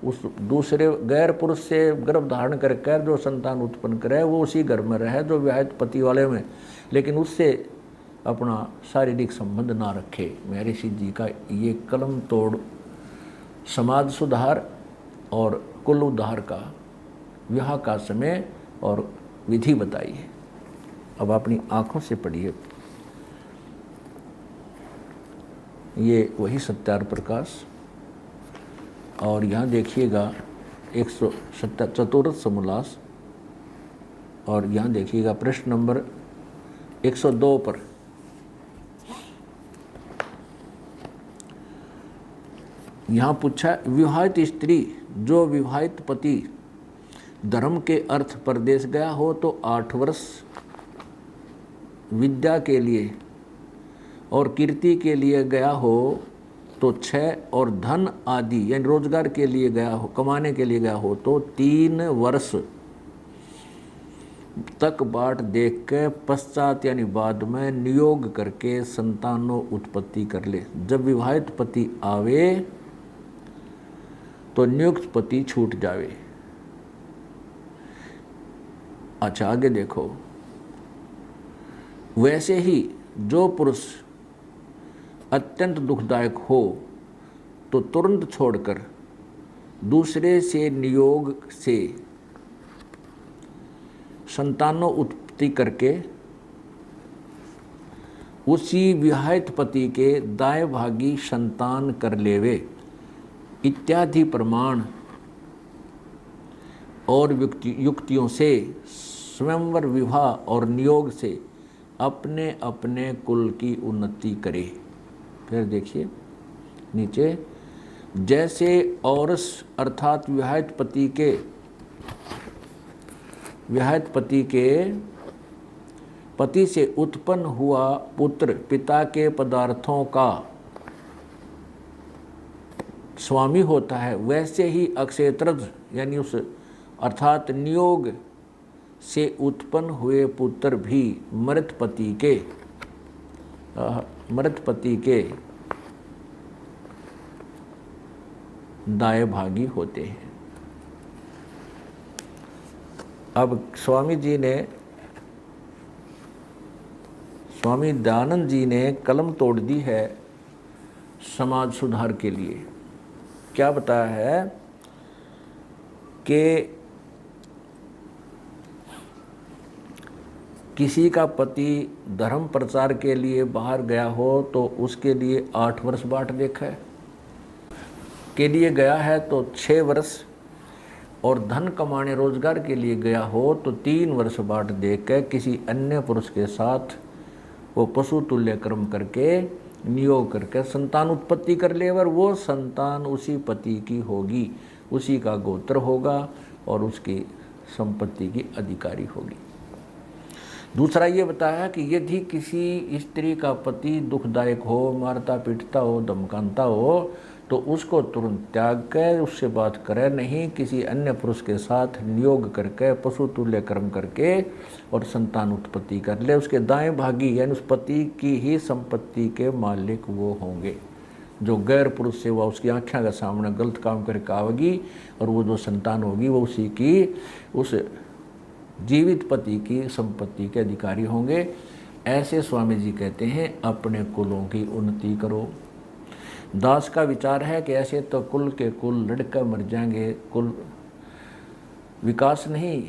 S1: उस दूसरे गैर पुरुष से गर्भ धारण करके जो संतान उत्पन्न करे वो उसी घर में रहे जो विवाहित पति वाले में, लेकिन उससे अपना शारीरिक संबंध ना रखे। महर्षि जी का ये कलम तोड़ समाज सुधार और कुल उद्धार का विवाह का समय और विधि बताई है। अब अपनी आंखों से पढ़िए। ये वही सत्यार प्रकाश, और यहाँ देखिएगा 170 चतुर्थ समोल्लास, और यहाँ देखिएगा प्रश्न नंबर 102 पर यहाँ पूछा, विवाहित स्त्री जो विवाहित पति धर्म के अर्थ परदेश गया हो तो 8 वर्ष, विद्या के लिए और कीर्ति के लिए गया हो तो 6, और धन आदि यानी रोजगार के लिए गया हो, कमाने के लिए गया हो तो 3 वर्ष तक बाट देख के पश्चात यानी बाद में नियोग करके संतानों उत्पत्ति कर ले। जब विवाहित पति आवे तो नियुक्त पति छूट जावे। अच्छा आगे देखो, वैसे ही जो पुरुष अत्यंत दुखदायक हो तो तुरंत छोड़कर दूसरे से नियोग से संतानों उत्पत्ति करके उसी विवाहित पति के दाएं भागी संतान कर लेवे इत्यादि प्रमाण और युक्तियों से स्वयंवर विवाह और नियोग से अपने अपने कुल की उन्नति करे। फिर देखिए नीचे, जैसे औरस अर्थात विवाहित पति के पति से उत्पन्न हुआ पुत्र पिता के पदार्थों का स्वामी होता है, वैसे ही अक्षेत्रज यानी उस अर्थात नियोग से उत्पन्न हुए पुत्र भी मृत पति के दाएं भागी होते हैं। अब स्वामी दयानंद जी ने कलम तोड़ दी है समाज सुधार के लिए। क्या बताया है कि किसी का पति धर्म प्रचार के लिए बाहर गया हो तो उसके लिए 8 वर्ष बाट देखा है, के लिए गया है तो 6 वर्ष, और धन कमाने रोजगार के लिए गया हो तो 3 वर्ष बाट देख के किसी अन्य पुरुष के साथ वो पशु तुल्य कर्म करके नियोग करके संतान उत्पत्ति कर ले, और वो संतान उसी पति की होगी, उसी का गोत्र होगा और उसकी संपत्ति की अधिकारी होगी। दूसरा ये बताया कि यदि किसी स्त्री का पति दुखदायक हो, मारता पीटता हो, धमकाता हो तो उसको तुरंत त्याग कर उससे बात करे नहीं, किसी अन्य पुरुष के साथ नियोग करके पशु तुल्य कर्म करके और संतान उत्पत्ति कर ले। उसके दाएं भागी यानी उस पति की ही संपत्ति के मालिक वो होंगे। जो गैर पुरुष से वह उसकी आँखों के सामने गलत काम करके आवेगी और वो जो संतान होगी वो उसी की उस जीवित पति की संपत्ति के अधिकारी होंगे। ऐसे स्वामी जी कहते हैं अपने कुलों की उन्नति करो। दास का विचार है कि ऐसे तो कुल के कुल लड़कर मर जाएंगे, कुल विकास नहीं,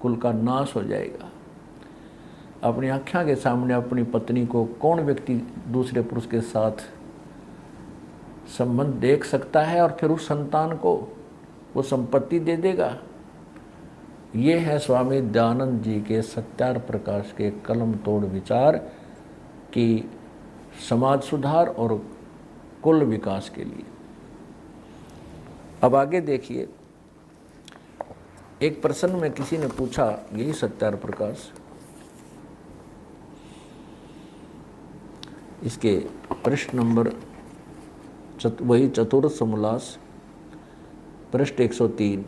S1: कुल का नाश हो जाएगा। अपनी आँखों के सामने अपनी पत्नी को कौन व्यक्ति दूसरे पुरुष के साथ संबंध देख सकता है और फिर उस संतान को वो संपत्ति दे देगा? ये है स्वामी दयानंद जी के सत्यार प्रकाश के कलम तोड़ विचार कि समाज सुधार और कुल विकास के लिए। अब आगे देखिए, एक प्रश्न में किसी ने पूछा, यही सत्यार प्रकाश, इसके प्रश्न नंबर वही चतुर्थ समोल्लास पृष्ठ 103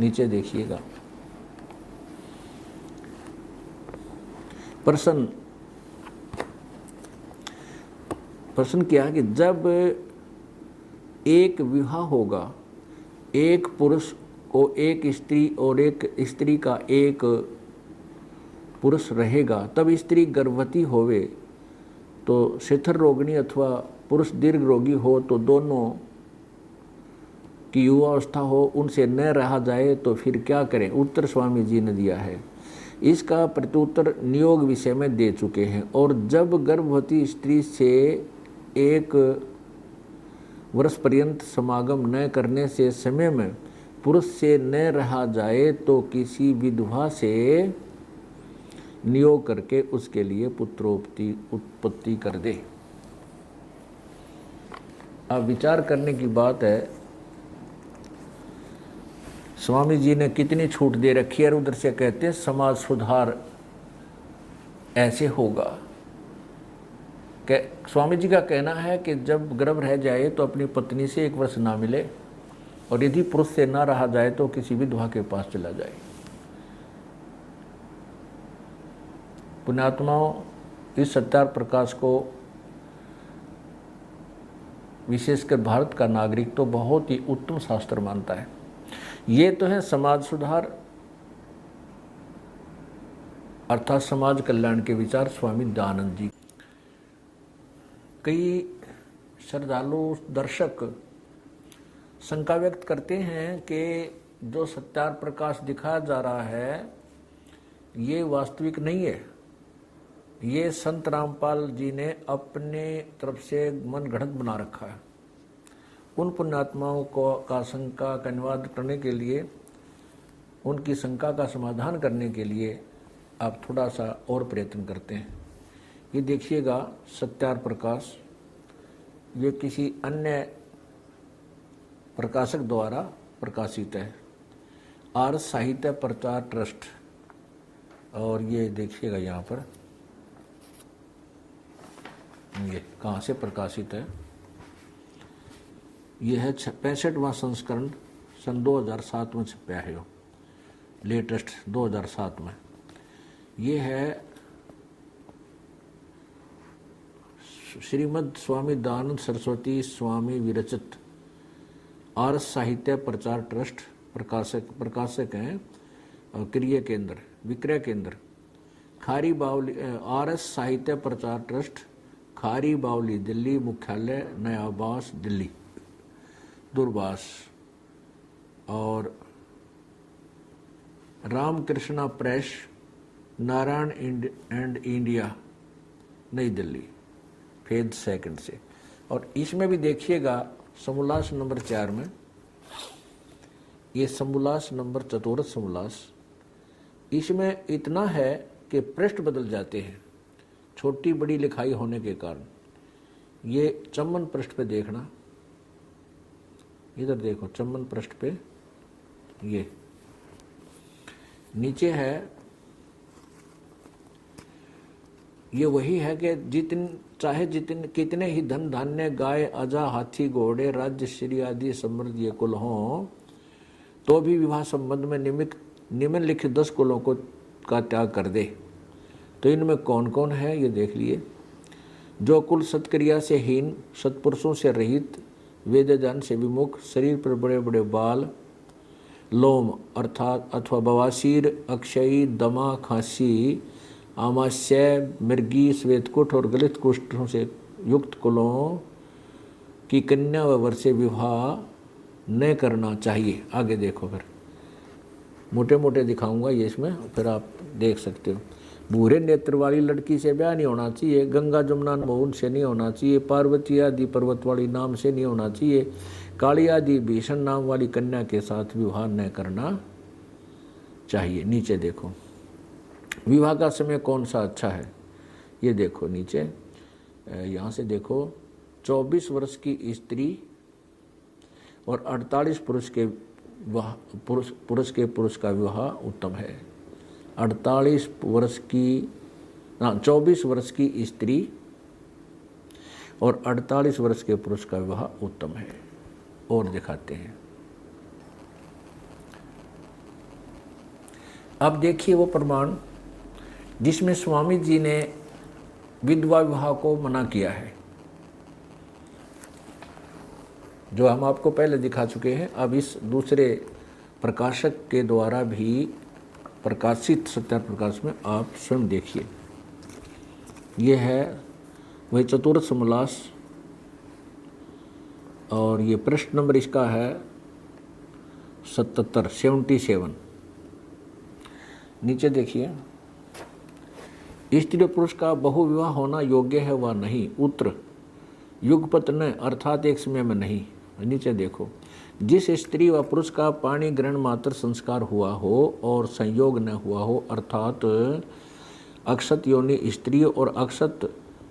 S1: नीचे देखिएगा। प्रश्न क्या है कि जब एक विवाह होगा, एक पुरुष को एक स्त्री और एक स्त्री का एक पुरुष रहेगा, तब स्त्री गर्भवती होवे तो शिथिल रोगिणी अथवा पुरुष दीर्घ रोगी हो तो दोनों कि युवावस्था हो, उनसे न रहा जाए तो फिर क्या करें, उत्तर स्वामी जी ने दिया है। इसका प्रत्युत्तर नियोग विषय में दे चुके हैं। और जब गर्भवती स्त्री से 1 वर्ष पर्यंत समागम न करने से समय में पुरुष से न रहा जाए तो किसी विधवा से नियोग करके उसके लिए उत्पत्ति कर दे। अब विचार करने की बात है, स्वामी जी ने कितनी छूट दे रखी है। और उधर से कहते हैं समाज सुधार ऐसे होगा। स्वामी जी का कहना है कि जब गर्भ रह जाए तो अपनी पत्नी से 1 वर्ष ना मिले, और यदि पुरुष से ना रहा जाए तो किसी विधवा के पास चला जाए। पुण्यात्माओं, इस सत्यार प्रकाश को विशेषकर भारत का नागरिक तो बहुत ही उत्तम शास्त्र मानता है। ये तो है समाज सुधार अर्थात समाज कल्याण के विचार स्वामी दयानंद जी। कई श्रद्धालु दर्शक शंका व्यक्त करते हैं कि जो सत्यार प्रकाश दिखाया जा रहा है ये वास्तविक नहीं है, ये संत रामपाल जी ने अपने तरफ से मन गढ़ंत बना रखा है। उन पुण्यात्माओं का शंका का निवारण करने के लिए, उनकी शंका का समाधान करने के लिए आप थोड़ा सा और प्रयत्न करते हैं। ये देखिएगा सत्यार प्रकाश, ये किसी अन्य प्रकाशक द्वारा प्रकाशित है, आर्य साहित्य प्रचार ट्रस्ट। और ये देखिएगा यहाँ पर ये कहाँ से प्रकाशित है, ये है 65वां संस्करण, सन 2007 में छपा है, लेटेस्ट 2007 में। ये है श्रीमद स्वामी दयानंद सरस्वती स्वामी विरचित आर्य साहित्य प्रचार ट्रस्ट। प्रकाशक हैं विक्रय केंद्र खारी बावली, आर्य साहित्य प्रचार ट्रस्ट, खारी बावली दिल्ली, मुख्यालय नयाबास दिल्ली, दूरबास। और Ramakrishna press, Narayan and India, Nai Delhi, phase 2 से। और इसमें भी देखिएगा समोल्लास नंबर 4 में, ये समोल्लास नंबर चतुर्थ समोल्लास, इसमें इतना है कि पृष्ठ बदल जाते हैं छोटी बड़ी लिखाई होने के कारण। ये चम्मन पृष्ठ पे देखना, इधर देखो चम्मन पृष्ठ पे, ये नीचे है, ये वही है कि कितने ही धन धान्य गाय अजा हाथी घोड़े राज्य श्री आदि समृद्ध ये कुल हों तो भी विवाह संबंध में निम्नलिखित 10 कुलों का त्याग कर दे। तो इनमें कौन कौन है ये देख लिए। जो कुल सत्क्रिया से हीन, सत्पुरुषों से रहित, वेद ज्ञान से विमुख, शरीर पर बड़े बड़े बाल, लोम अर्थात अथवा बवासीर, अक्षयी, दमा, खांसी, आमाशय, मृगी, श्वेतकुट और गलित कुष्ठों से युक्त कुलों की कन्या व वर से विवाह न करना चाहिए। आगे देखो, फिर मोटे मोटे दिखाऊंगा ये इसमें, फिर आप देख सकते हो। भूरे नेत्र वाली लड़की से ब्याह नहीं होना चाहिए, गंगा जमुना मोहन से नहीं होना चाहिए, पार्वती आदि पर्वत वाली नाम से नहीं होना चाहिए, काली आदि भीषण नाम वाली कन्या के साथ विवाह न करना चाहिए। नीचे देखो विवाह का समय कौन सा अच्छा है, ये देखो नीचे, यहाँ से देखो 24 वर्ष की स्त्री और 48 पुरुष का विवाह उत्तम है। 24 वर्ष की स्त्री और 48 वर्ष के पुरुष का विवाह उत्तम है। और दिखाते हैं, अब देखिए वो प्रमाण जिसमें स्वामी जी ने विधवा विवाह को मना किया है, जो हम आपको पहले दिखा चुके हैं। अब इस दूसरे प्रकाशक के द्वारा भी प्रकाशित सत्यार प्रकाश में आप स्वयं देखिए। ये है वही चतुर्थ समोल्लास और ये पृष्ठ नंबर इसका है 77 नीचे देखिए, स्त्री पुरुष का बहुविवाह होना योग्य है व नहीं। उत्तर, युगपत न अर्थात एक समय में नहीं। नीचे देखो, जिस स्त्री व पुरुष का पाणी ग्रहण मात्र संस्कार हुआ हो और संयोग न हुआ हो, अर्थात अक्षत योनि स्त्री और अक्षत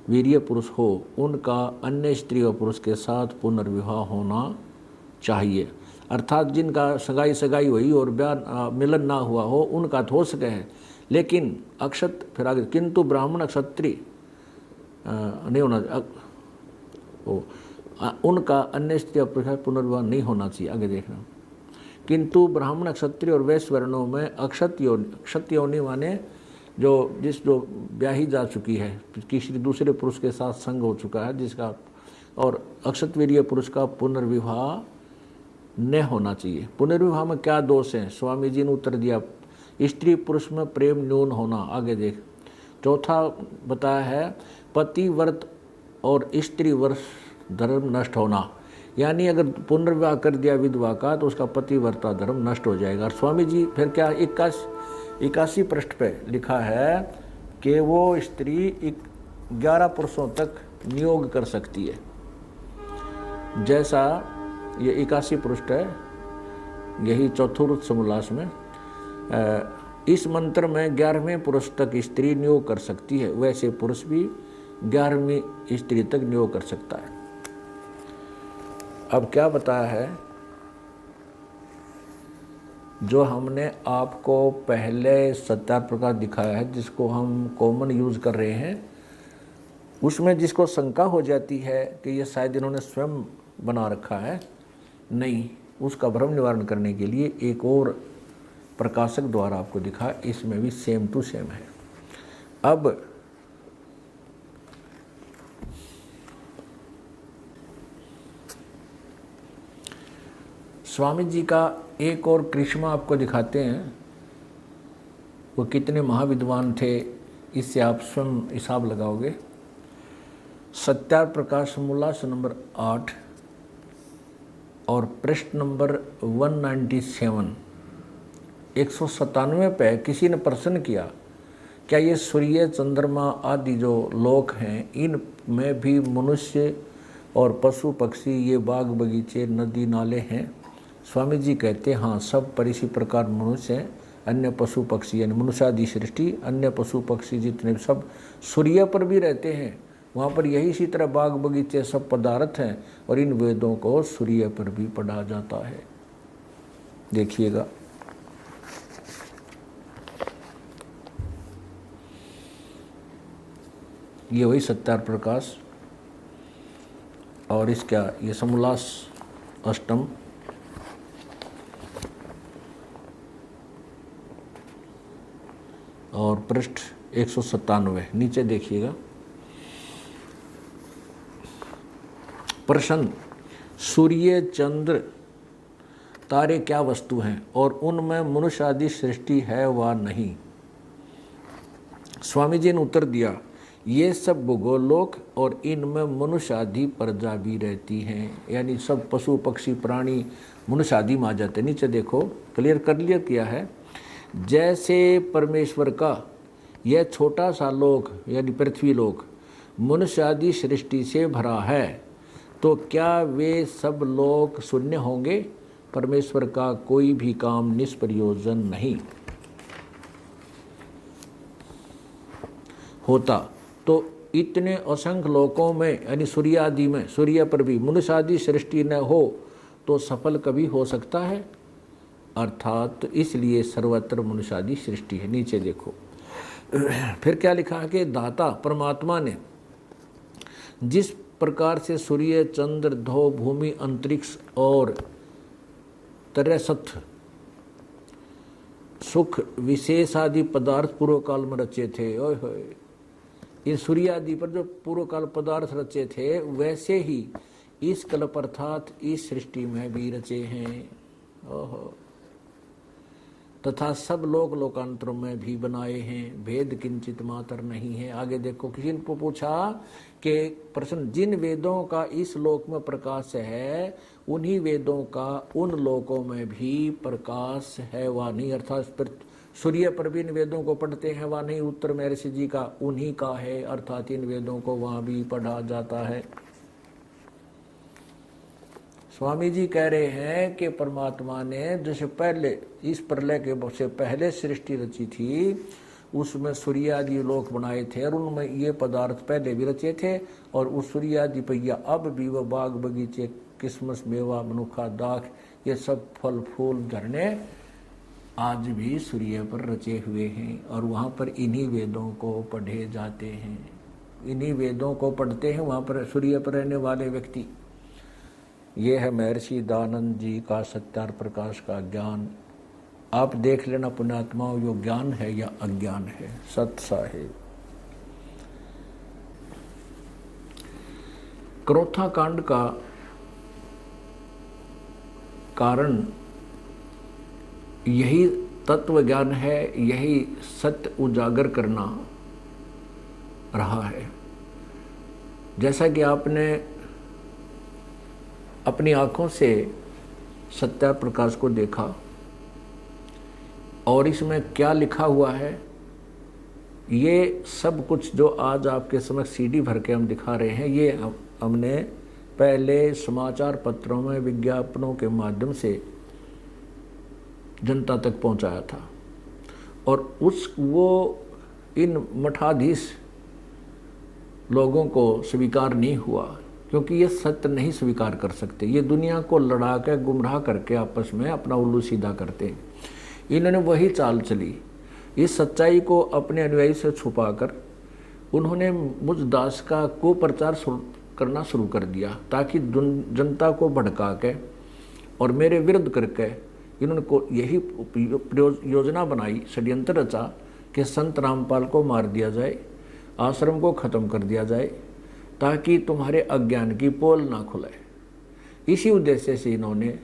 S1: वीर्य पुरुष हो, उनका अन्य स्त्री व पुरुष के साथ पुनर्विवाह होना चाहिए। अर्थात जिनका सगाई हुई और ब्याह मिलन ना हुआ हो, उनका तो हो सके है, लेकिन अक्षत फिर आगे, किंतु ब्राह्मण क्षत्रिय नहीं होना, उनका अन्य स्त्री पुनर्विवाह नहीं होना चाहिए। आगे देखना, किंतु ब्राह्मण क्षत्रिय और वैश्य वर्णों में अक्षत योनि माने जो ब्याही जा चुकी है, किसी दूसरे पुरुष के साथ संग हो चुका है जिसका, और अक्षतवीर्य पुरुष का पुनर्विवाह न होना चाहिए। पुनर्विवाह में क्या दोष है? स्वामी जी ने उत्तर दिया, स्त्री पुरुष में प्रेम न्यून होना। आगे देख, चौथा बताया है पति व्रत और स्त्री व्रत धर्म नष्ट होना, यानी अगर पुनर्विवाह कर दिया विधवा का तो उसका पति व्रता धर्म नष्ट हो जाएगा। और स्वामी जी फिर क्या 81 पृष्ठ पे लिखा है कि वो स्त्री 11 पुरुषों तक नियोग कर सकती है। जैसा ये 81 पृष्ठ है, यही चतुर्थ समोल्लास में, इस मंत्र में 11वें पुरुष तक स्त्री नियोग कर सकती है, वैसे पुरुष भी 11वीं स्त्री तक नियोग कर सकता है। अब क्या बताया है, जो हमने आपको पहले 7 प्रकार दिखाया है जिसको हम कॉमन यूज कर रहे हैं, उसमें जिसको शंका हो जाती है कि ये शायद इन्होंने स्वयं बना रखा है, नहीं, उसका भ्रम निवारण करने के लिए एक और प्रकाशक द्वारा आपको दिखा, इसमें भी सेम टू सेम है। अब स्वामी जी का एक और करिश्मा आपको दिखाते हैं, वो कितने महाविद्वान थे, इससे आप स्वयं हिसाब लगाओगे। सत्यार प्रकाश समोल्लास नंबर 8 और पृष्ठ नंबर 197 197 पे किसी ने प्रश्न किया, क्या ये सूर्य चंद्रमा आदि जो लोक हैं, इनमें भी मनुष्य और पशु पक्षी, ये बाग बगीचे नदी नाले हैं? स्वामी जी कहते हैं हाँ, सब पर इसी प्रकार मनुष्य हैं, अन्य पशु पक्षी यानी मनुष्यादि सृष्टि, अन्य पशु पक्षी जितने सब सूर्य पर भी रहते हैं, वहाँ पर यही इसी तरह बाग बगीचे सब पदार्थ हैं, और इन वेदों को सूर्य पर भी पढ़ा जाता है। देखिएगा, ये वही सत्यार प्रकाश, और इसका ये समोल्लास अष्टम, और पृष्ठ 197 नीचे देखिएगा। प्रश्न, सूर्य चंद्र तारे क्या वस्तु हैं और उनमें मनुष्य आदि सृष्टि है व नहीं? स्वामी जी ने उत्तर दिया, ये सब भूगोलोक और इनमें मनुष्य आदि प्रजा भी रहती हैं, यानी सब पशु पक्षी प्राणी मनुष्य आदि में आ जाते। नीचे देखो, क्लियर किया है। जैसे परमेश्वर का यह छोटा सा लोक यानी पृथ्वी लोक मनुष्य आदि सृष्टि से भरा है, तो क्या वे सब लोक शून्य होंगे? परमेश्वर का कोई भी काम निष्प्रयोजन नहीं होता, तो इतने असंख्य लोकों में यानी सूर्य आदि में, सूर्य पर भी मनुष्य आदि सृष्टि न हो तो सफल कभी हो सकता है? अर्थात इसलिए सर्वत्र मनुष्य आदि सृष्टि है। नीचे देखो, फिर क्या लिखा है कि दाता परमात्मा ने जिस प्रकार से सूर्य चंद्र धो भूमि अंतरिक्ष और तरसथ सुख विशेष आदि पदार्थ पूर्व काल में रचे थे, ओए होए, इन सूर्य आदि पर जो पूर्व काल पदार्थ रचे थे, वैसे ही इस कल्प अर्थात इस सृष्टि में भी रचे हैं। ओहो, तथा सब लोक लोकांतरों में भी बनाए हैं, भेद किंचित मात्र नहीं है। आगे देखो, किसी ने पूछा कि प्रश्न, जिन वेदों का इस लोक में प्रकाश है उन्हीं वेदों का उन लोकों में भी प्रकाश है वा नहीं, अर्थात सूर्य पर भी इन वेदों को पढ़ते हैं वा नहीं, उत्तर महर्षि जी का उन्हीं का है, अर्थात इन वेदों को वहां भी पढ़ा जाता है। स्वामी जी कह रहे हैं कि परमात्मा ने जैसे पहले इस प्रलय के से पहले सृष्टि रची थी, उसमें सूर्य आदि लोक बनाए थे और उनमें ये पदार्थ पहले भी रचे थे, और उस सूर्य आदि पहिया अब भी वह बाग बगीचे किस्मस मेवा मनुखा दाख ये सब फल फूल झरने आज भी सूर्य पर रचे हुए हैं, और वहाँ पर इन्हीं वेदों को पढ़े जाते हैं, इन्हीं वेदों को पढ़ते हैं वहाँ पर सूर्य पर रहने वाले व्यक्ति। ये है महर्षि दयानंद जी का सत्यार प्रकाश का ज्ञान। आप देख लेना पुण्यात्माओं, यो ज्ञान है या अज्ञान है। सत साहिब। क्रोथा कांड का कारण यही तत्व ज्ञान है, यही सत्य उजागर करना रहा है। जैसा कि आपने अपनी आंखों से सत्यार प्रकाश को देखा, और इसमें क्या लिखा हुआ है, ये सब कुछ जो आज आपके समक्ष सीडी भर के हम दिखा रहे हैं, ये हमने पहले समाचार पत्रों में विज्ञापनों के माध्यम से जनता तक पहुंचाया था, और वो इन मठाधीश लोगों को स्वीकार नहीं हुआ, क्योंकि ये सत्य नहीं स्वीकार कर सकते। ये दुनिया को लड़ा के गुमराह करके आपस में अपना उल्लू सीधा करते हैं। इन्होंने वही चाल चली, इस सच्चाई को अपने अनुयायी से छुपाकर उन्होंने मुझ दास का कुप्रचार करना शुरू कर दिया, ताकि जनता को भड़का के और मेरे विरुद्ध करके इन्होंने को यही योजना बनाई, षड्यंत्र रचा कि संत रामपाल को मार दिया जाए, आश्रम को खत्म कर दिया जाए, ताकि तुम्हारे अज्ञान की पोल ना खुले। इसी उद्देश्य से इन्होंने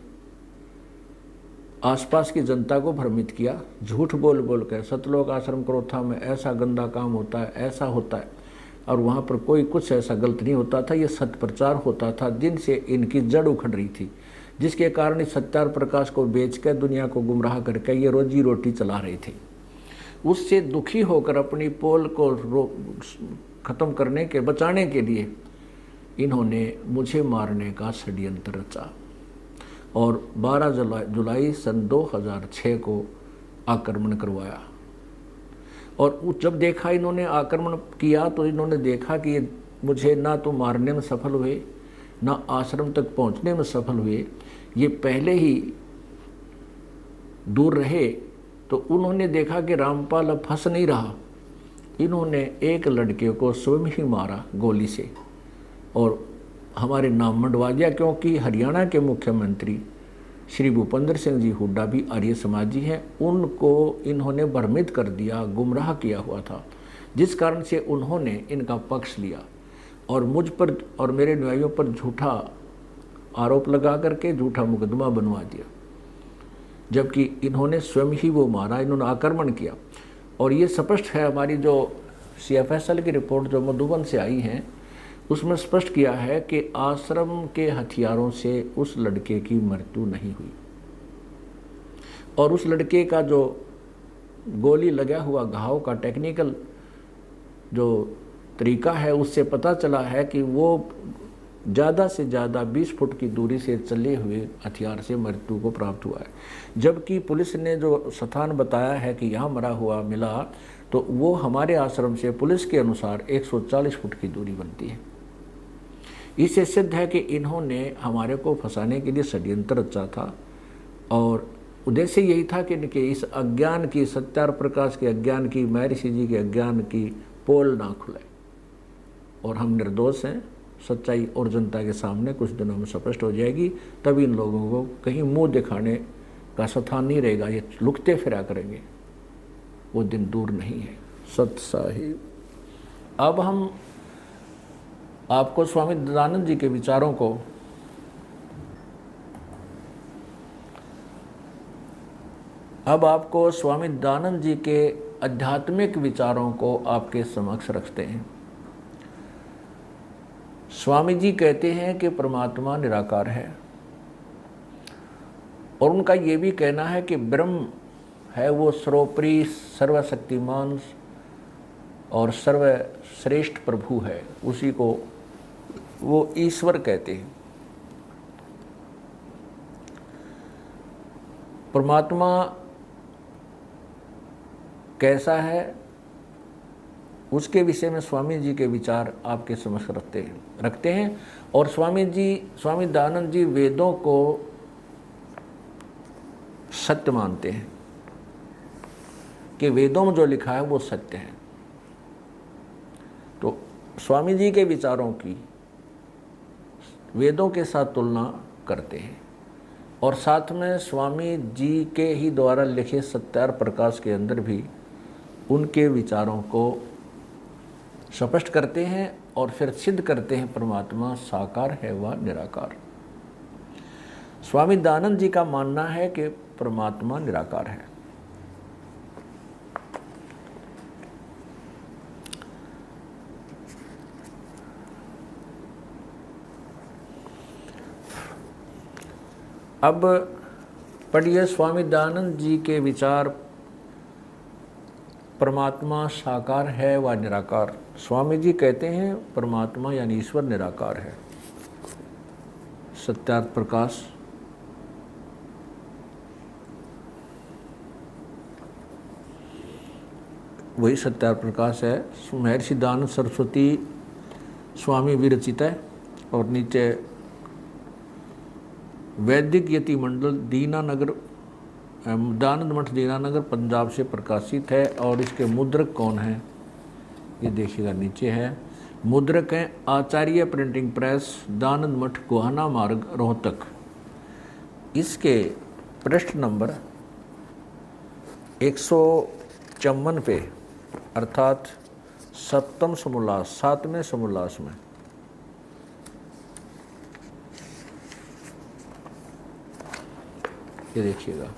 S1: आसपास की जनता को भ्रमित किया, झूठ बोल बोल कर सतलोक आश्रम क्रोथा में ऐसा गंदा काम होता है, ऐसा होता है, और वहाँ पर कोई कुछ ऐसा गलत नहीं होता था। ये सत्य प्रचार होता था, जिनसे इनकी जड़ उखड़ रही थी, जिसके कारण इस सत्यार प्रकाश को बेचकर दुनिया को गुमराह करके ये रोजी रोटी चला रहे थे। उससे दुखी होकर अपनी पोल को खत्म करने के बचाने के लिए इन्होंने मुझे मारने का षड्यंत्र रचा, और 12 जुलाई सन 2006 को आक्रमण करवाया। और जब देखा इन्होंने आक्रमण किया, तो इन्होंने देखा कि ये मुझे ना तो मारने में सफल हुए, ना आश्रम तक पहुंचने में सफल हुए, ये पहले ही दूर रहे। तो उन्होंने देखा कि रामपाल अब फंस नहीं रहा, इन्होंने एक लड़के को स्वयं ही मारा गोली से, और हमारे नाम मंडवा दिया, क्योंकि हरियाणा के मुख्यमंत्री श्री भूपेंद्र सिंह जी हुड्डा भी आर्य समाजी हैं, उनको इन्होंने भ्रमित कर दिया, गुमराह किया हुआ था, जिस कारण से उन्होंने इनका पक्ष लिया और मुझ पर और मेरे अनुयायियों पर झूठा आरोप लगा करके झूठा मुकदमा बनवा दिया, जबकि इन्होंने स्वयं ही वो मारा, इन्होंने आक्रमण किया। और ये स्पष्ट है, हमारी जो CFSL की रिपोर्ट जो मधुबन से आई है, उसमें स्पष्ट किया है कि आश्रम के हथियारों से उस लड़के की मृत्यु नहीं हुई, और उस लड़के का जो गोली लगा हुआ घाव का टेक्निकल जो तरीका है, उससे पता चला है कि वो ज़्यादा से ज़्यादा 20 फुट की दूरी से चले हुए हथियार से मृत्यु को प्राप्त हुआ है। जबकि पुलिस ने जो स्थान बताया है कि यहाँ मरा हुआ मिला, तो वो हमारे आश्रम से पुलिस के अनुसार 140 फुट की दूरी बनती है। इससे सिद्ध है कि इन्होंने हमारे को फंसाने के लिए षड्यंत्र रचा था, और उद्देश्य यही था कि इनके इस अज्ञान की, सत्यार प्रकाश के अज्ञान की, महर्षि जी के अज्ञान की पोल ना खुले। और हम निर्दोष हैं, सच्चाई और जनता के सामने कुछ दिनों में स्पष्ट हो जाएगी, तभी इन लोगों को कहीं मुंह दिखाने का स्थान नहीं रहेगा, ये लुकते फिरा करेंगे, वो दिन दूर नहीं है। सत साहिब। अब हम आपको स्वामी दयानंद जी के विचारों को अब आपको स्वामी दयानंद जी के आध्यात्मिक विचारों को आपके समक्ष रखते हैं। स्वामी जी कहते हैं कि परमात्मा निराकार है, और उनका ये भी कहना है कि ब्रह्म है वो सर्वोपरि सर्वशक्तिमान और सर्वश्रेष्ठ प्रभु है, उसी को वो ईश्वर कहते हैं। परमात्मा कैसा है उसके विषय में स्वामी जी के विचार आपके समक्ष रखते हैं। और स्वामी दयानंद जी वेदों को सत्य मानते हैं कि वेदों में जो लिखा है वो सत्य है। तो स्वामी जी के विचारों की वेदों के साथ तुलना करते हैं, और साथ में स्वामी जी के ही द्वारा लिखे सत्यार प्रकाश के अंदर भी उनके विचारों को स्पष्ट करते हैं और फिर सिद्ध करते हैं परमात्मा साकार है व निराकार। स्वामी दयानंद जी का मानना है कि परमात्मा निराकार है। अब पढ़िए स्वामी दयानंद जी के विचार, परमात्मा साकार है व निराकार। स्वामी जी कहते हैं परमात्मा यानी ईश्वर निराकार है। सत्यार्थ प्रकाश वही सत्यार्थ प्रकाश है, महर्षि दयानंद सरस्वती स्वामी विरचित है, और नीचे वैदिक यति मंडल दीनानगर, दयानंद मठ दीनानगर पंजाब से प्रकाशित है। और इसके मुद्रक कौन है ये देखिएगा, नीचे है। मुद्रक हैं आचार्य प्रिंटिंग प्रेस, दयानंद मठ गोहाना मार्ग रोहतक। इसके पृष्ठ नंबर 154 पे, अर्थात सप्तम समोल्लास, 7वें समोल्लास में ये देखिएगा,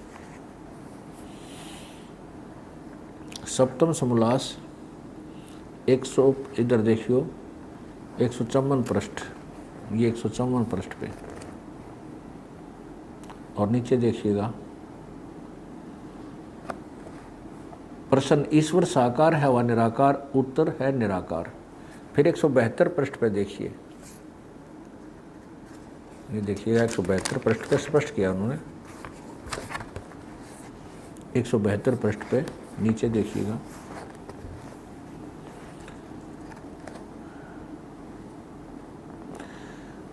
S1: सप्तम समोल्लास 100, इधर देखियो 154 पृष्ठ, ये 154 पृष्ठ पे, और नीचे देखिएगा प्रश्न ईश्वर साकार है व निराकार, उत्तर है निराकार। फिर 172 पृष्ठ पे देखिए, ये देखिएगा 172 पृष्ठ पे स्पष्ट किया उन्होंने। 172 पृष्ठ पे नीचे देखिएगा,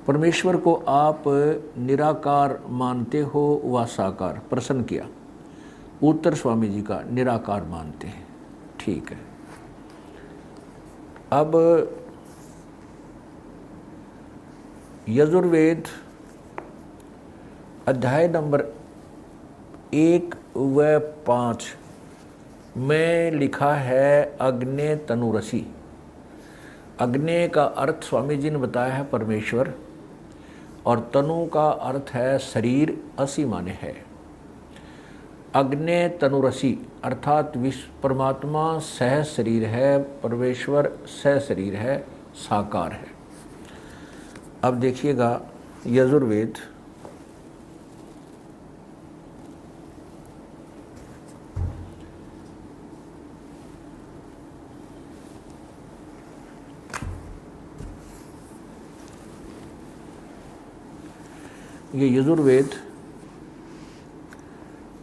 S1: परमेश्वर को आप निराकार मानते हो व साकार, प्रश्न किया। उत्तर स्वामी जी का निराकार मानते हैं। ठीक है, अब यजुर्वेद अध्याय नंबर 1 व 5 में लिखा है अग्ने तनुरसी। अग्ने का अर्थ स्वामी जी ने बताया है परमेश्वर, और तनु का अर्थ है शरीर, असी माने है। अग्ने तनुरसी अर्थात विश्व परमात्मा सह शरीर है, परमेश्वर सह शरीर है, साकार है। अब देखिएगा यजुर्वेद ये यजुर्वेद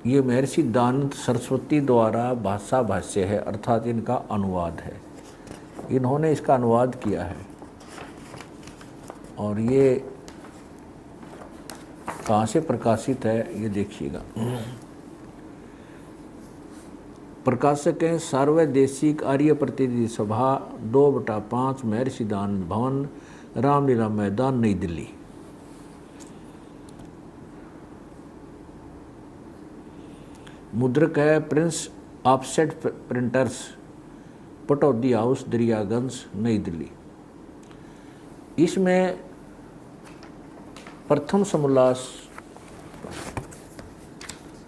S1: ये महर्षि दयानंद सरस्वती द्वारा भाष्य है, अर्थात इनका अनुवाद है। इन्होंने इसका अनुवाद किया है, और ये कहाँ से प्रकाशित है ये देखिएगा। प्रकाशक हैं सार्वदेशिक आर्य प्रतिनिधि सभा 2/5 महर्षि दयानंद भवन, रामलीला मैदान, नई दिल्ली। मुद्रक है Prince offset printers, Pataudi house, Daryaganj, नई दिल्ली। इसमें प्रथम समोल्लास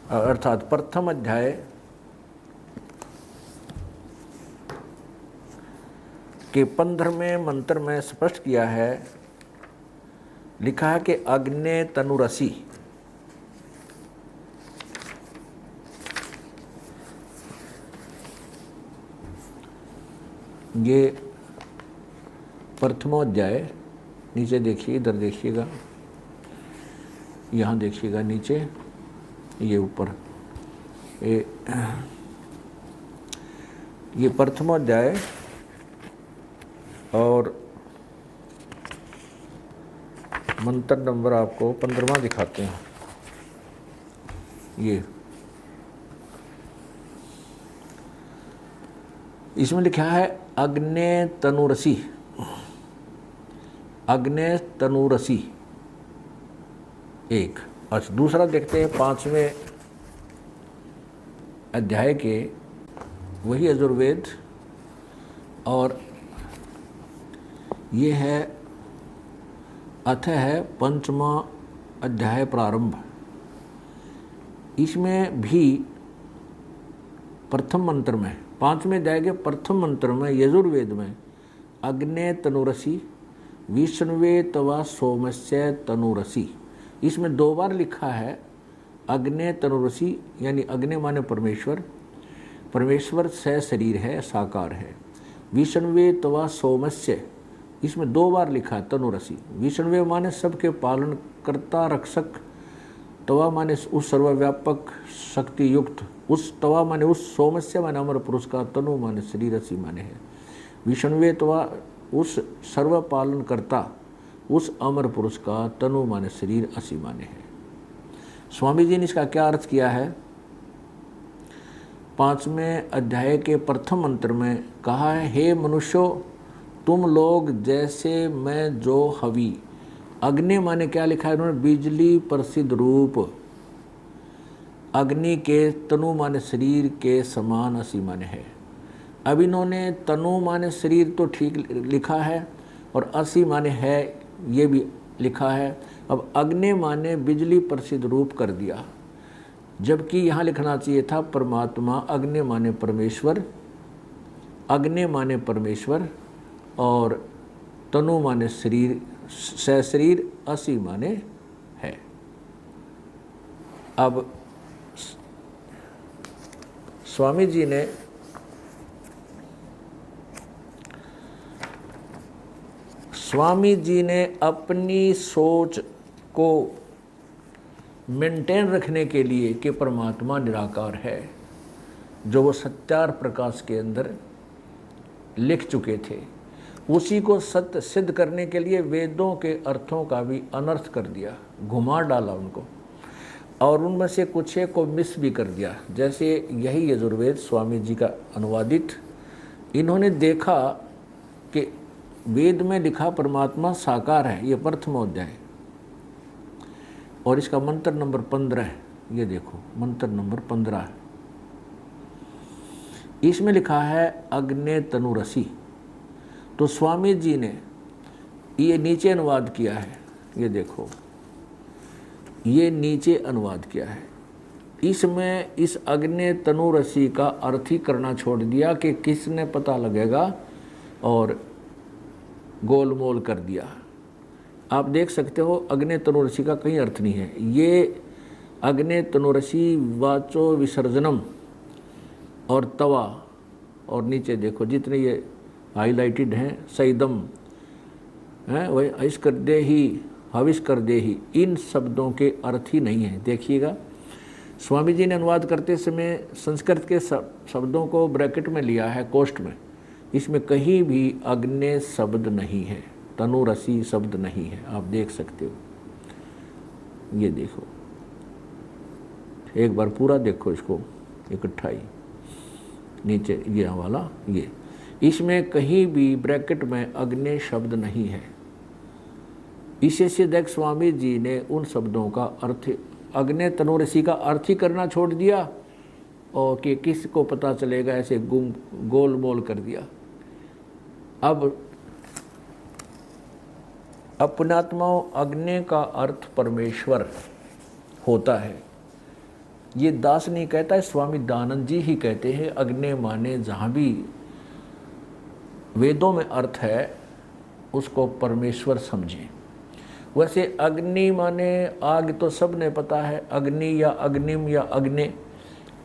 S1: अर्थात प्रथम अध्याय के 15वें मंत्र में स्पष्ट किया है, लिखा है कि अग्ने तनुरसी। ये प्रथमोध्याय, नीचे देखिए, इधर देखिएगा, यहाँ देखिएगा नीचे, ये ऊपर, ये प्रथमोध्याय और मंत्र नंबर आपको 15वां दिखाते हैं। ये इसमें लिखा है अग्ने तनुरसी, अग्ने तनुरसी एक। अच्छा, दूसरा देखते हैं 5वें अध्याय के, वही यजुर्वेद, और ये है अथ है 5वां अध्याय प्रारंभ। इसमें भी प्रथम मंत्र में, 5वें अध्याय के प्रथम मंत्र में यजुर्वेद में अग्ने तनुरसी विष्णुवे तवा सोमस्य तनुरसी, इसमें 2 बार लिखा है अग्ने तनुरसी, यानी अग्नि माने परमेश्वर, परमेश्वर से शरीर है, साकार है। विष्णुवे तवा सोमस्य, इसमें 2 बार लिखा है तनुरसी। विष्णुवे माने सबके पालन करता, रक्षक, तवा माने उस सर्वव्यापक शक्ति युक्त, उस तवा माने उस, सोमस्य माने अमर पुरुष का, तनु माने शरीर, असी माने है। विष्णुवे तवा उस सर्व पालन करता, उस अमर पुरुष का, तनु माने शरीर, असी माने है। स्वामी जी ने इसका क्या अर्थ किया है? 5वें अध्याय के प्रथम मंत्र में कहा है, हे मनुष्यों, तुम लोग जैसे मैं जो हवि, अग्नि माने क्या लिखा है उन्होंने? बिजली प्रसिद्ध रूप, अग्नि के, तनु माने शरीर के समान, असी माने है। अब इन्होंने तनु माने शरीर तो ठीक लिखा है और असी माने है ये भी लिखा है। अब अग्नि माने बिजली प्रसिद्ध रूप कर दिया, जबकि यहाँ लिखना चाहिए था परमात्मा, अग्नि माने परमेश्वर, अग्नि माने परमेश्वर और तनु माने शरीर, शरीर, असी माने है। अब स्वामी जी ने अपनी सोच को मेंटेन रखने के लिए कि परमात्मा निराकार है, जो वो सत्यार प्रकाश के अंदर लिख चुके थे, उसी को सत्य सिद्ध करने के लिए वेदों के अर्थों का भी अनर्थ कर दिया, घुमा डाला उनको, और उनमें से कुछ को मिस भी कर दिया। जैसे यही यजुर्वेद स्वामी जी का अनुवादित, इन्होंने देखा कि वेद में लिखा परमात्मा साकार है, ये प्रथमोध्याय, और इसका मंत्र नंबर 15 है। ये देखो मंत्र नंबर 15 है, इसमें लिखा है अग्ने तनुरसी। तो स्वामी जी ने ये नीचे अनुवाद किया है, ये देखो ये नीचे अनुवाद किया है। इसमें इस अग्नि तनुरसी का अर्थ ही करना छोड़ दिया कि किसने पता लगेगा, और गोलमोल कर दिया। आप देख सकते हो अग्नि तनुरसी का कहीं अर्थ नहीं है। ये अग्नि तनुरसी वाचो विसर्जनम और तवा, और नीचे देखो जितने ये हाईलाइटेड हैं, सईदम हैं, वही हविष कर दे ही, हविष कर दे ही, इन शब्दों के अर्थ ही नहीं है। देखिएगा स्वामी जी ने अनुवाद करते समय संस्कृत के शब्दों को ब्रैकेट में लिया है, कोष्ठ में, इसमें कहीं भी अग्नि शब्द नहीं है, तनुरसी शब्द नहीं है। आप देख सकते हो, ये देखो एक बार पूरा देखो इसको इकट्ठा ही, नीचे ये वाला, ये इसमें कहीं भी ब्रैकेट में अग्नि शब्द नहीं है। इसे से देख स्वामी जी ने उन शब्दों का अर्थ, अग्नि तनुरसी का अर्थ ही करना छोड़ दिया, और कि किसको पता चलेगा, ऐसे गोल मोल कर दिया। अब अपनात्मा अग्नि का अर्थ परमेश्वर होता है, ये दास नहीं कहता है, स्वामी दयानंद जी ही कहते हैं। अग्नि माने जहाँ भी वेदों में अर्थ है उसको परमेश्वर समझें। वैसे अग्नि माने आग तो सब ने पता है, अग्नि या अग्निम या अग्नि,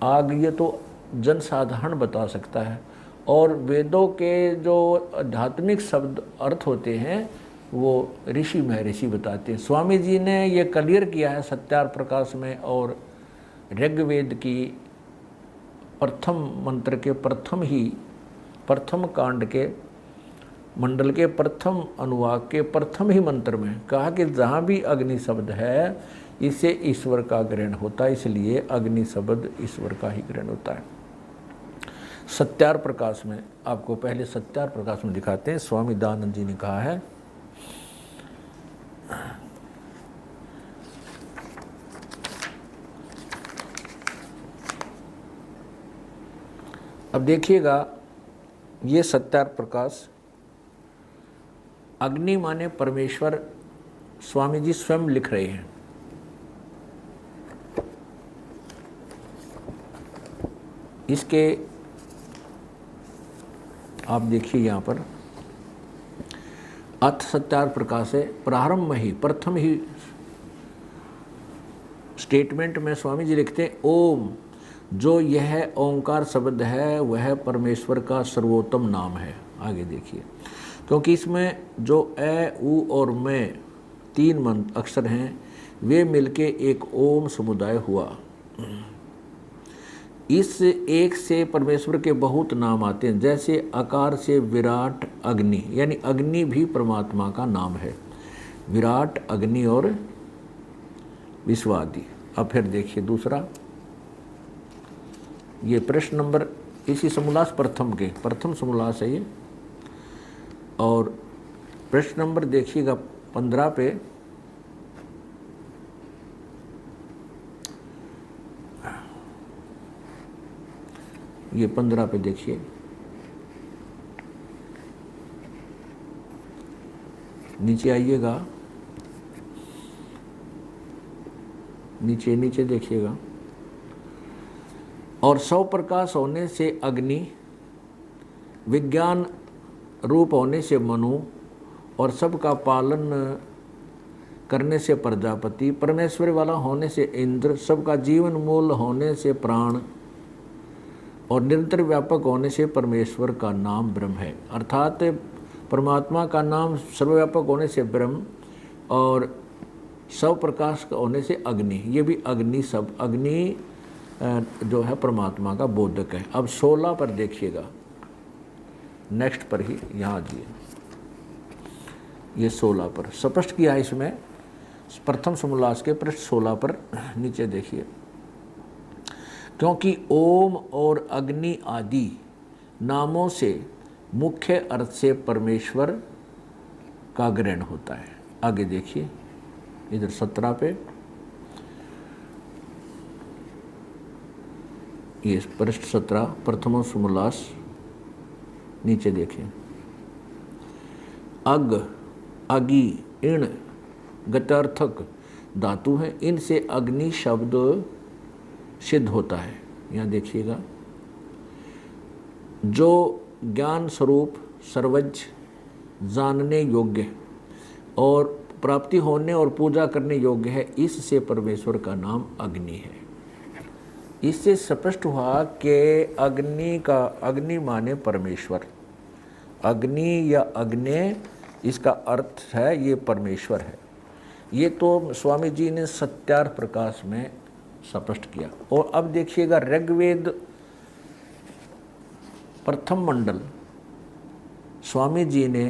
S1: आग ये तो जन साधारण बता सकता है। और वेदों के जो आध्यात्मिक शब्द अर्थ होते हैं वो ऋषि महर्षि बताते हैं। स्वामी जी ने ये क्लियर किया है सत्यार प्रकाश में, और ऋग्वेद की प्रथम मंत्र के प्रथम कांड के मंडल के प्रथम अनुवाक के प्रथम ही मंत्र में कहा कि जहाँ भी अग्नि शब्द है इसे ईश्वर का ग्रहण होता है, इसलिए अग्नि शब्द ईश्वर का ही ग्रहण होता है। सत्यार प्रकाश में आपको पहले सत्यार प्रकाश में दिखाते हैं। स्वामी दयानंद जी ने कहा है, अब देखिएगा ये सत्यार प्रकाश, अग्नि माने परमेश्वर, स्वामी जी स्वयं लिख रहे हैं। इसके आप देखिए यहाँ पर अथ सत्यार प्रकाश है, प्रारंभ में ही प्रथम ही स्टेटमेंट में स्वामी जी लिखते हैं, ओम, जो यह ओंकार शब्द है वह परमेश्वर का सर्वोत्तम नाम है। आगे देखिए, क्योंकि इसमें जो ए, उ और मैं 3 मंत्र अक्षर हैं वे मिलके एक ओम समुदाय हुआ। इस एक से परमेश्वर के बहुत नाम आते हैं, जैसे आकार से विराट अग्नि, यानी अग्नि भी परमात्मा का नाम है। विराट, अग्नि और विश्वादि। अब फिर देखिए दूसरा, ये प्रश्न नंबर इसी समोल्लास प्रथम के प्रथम समोल्लास है ये, और प्रश्न नंबर देखिएगा 15 पे, ये 15 पे देखिए, नीचे आइएगा, नीचे देखिएगा। और सौ प्रकाश होने से अग्नि, विज्ञान रूप होने से मनु, और सबका पालन करने से प्रजापति, परमेश्वर वाला होने से इंद्र, सबका जीवन मूल होने से प्राण, और निरंतर व्यापक होने से परमेश्वर का नाम ब्रह्म है। अर्थात परमात्मा का नाम सर्वव्यापक होने से ब्रह्म, और सौ प्रकाश होने से अग्नि, ये भी अग्नि, सब अग्नि जो है परमात्मा का बोधक है। अब 16 पर देखिएगा, नेक्स्ट पर ही यहाँ आइए, ये 16 पर स्पष्ट किया है इसमें, प्रथम समोल्लास के पृष्ठ 16 पर नीचे देखिए, क्योंकि ओम और अग्नि आदि नामों से मुख्य अर्थ से परमेश्वर का ग्रहण होता है। आगे देखिए इधर 17 पे, ये पृष्ठ 17 प्रथम समोल्लास, नीचे देखें, अग, अगी, इण गतार्थक धातु हैं, इनसे अग्नि शब्द सिद्ध होता है। यहाँ देखिएगा, जो ज्ञान स्वरूप सर्वज्ञ, जानने योग्य और प्राप्ति होने और पूजा करने योग्य है, इससे परमेश्वर का नाम अग्नि है। इससे स्पष्ट हुआ कि अग्नि माने परमेश्वर, अग्नि या अग्नि इसका अर्थ है ये परमेश्वर है। ये तो स्वामी जी ने सत्यार प्रकाश में स्पष्ट किया। और अब देखिएगा ऋग्वेद प्रथम मंडल स्वामी जी ने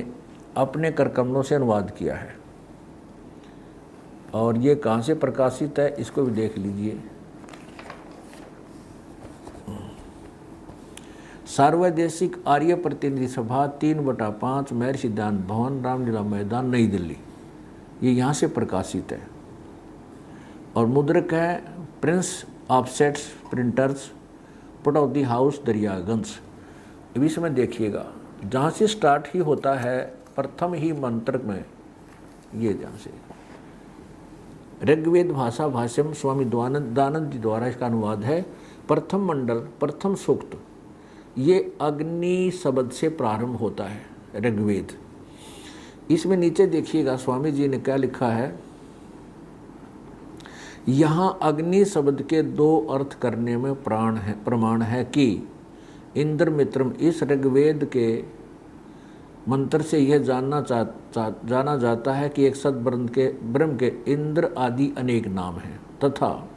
S1: अपने करकमलों से अनुवाद किया है, और ये कहाँ से प्रकाशित है इसको भी देख लीजिए। सार्वदेशिक आर्य प्रतिनिधि सभा 3/5 महर्षि सिद्धांत भवन, रामलीला मैदान, नई दिल्ली, ये यहाँ से प्रकाशित है। और मुद्रक है Prince offsets printers, Pataudi house, Daryaganj. अब इसमें देखिएगा जहाँ से स्टार्ट ही होता है प्रथम ही मंत्र में, ये जहाँ से ऋग्वेद भाषा भाष्यम स्वामी दानंद जी द्वारा इसका अनुवाद है। प्रथम मंडल प्रथम सूक्त ये अग्नि शब्द से प्रारंभ होता है ऋग्वेद। इसमें नीचे देखिएगा स्वामी जी ने क्या लिखा है, यहाँ अग्नि शब्द के दो अर्थ करने में प्रमाण है कि इंद्र मित्रम, इस ऋग्वेद के मंत्र से यह जाना जाता है कि एक सद ब्रह्म के इंद्र आदि अनेक नाम हैं, तथा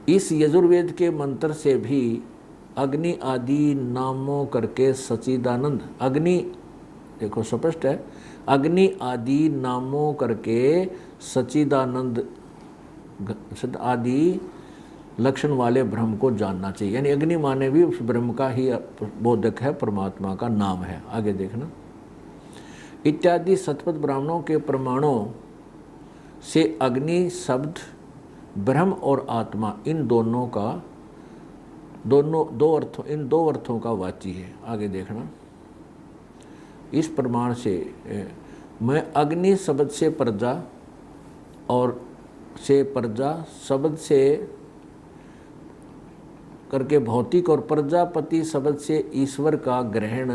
S1: इस यजुर्वेद के मंत्र से भी अग्नि आदि नामों करके सच्चिदानंद, अग्नि देखो स्पष्ट है, अग्नि आदि नामों करके सच्चिदानंद आदि लक्षण वाले ब्रह्म को जानना चाहिए। यानी अग्नि माने भी उस ब्रह्म का ही बोधक है, परमात्मा का नाम है। आगे देखना, इत्यादि शतपथ ब्राह्मणों के प्रमाणों से अग्नि शब्द ब्रह्म और आत्मा इन दोनों का दो अर्थों का वाची है। आगे देखना, इस प्रमाण से मैं अग्नि शब्द से प्रजा और से प्रजा शब्द से करके भौतिक और प्रजापति शब्द से ईश्वर का ग्रहण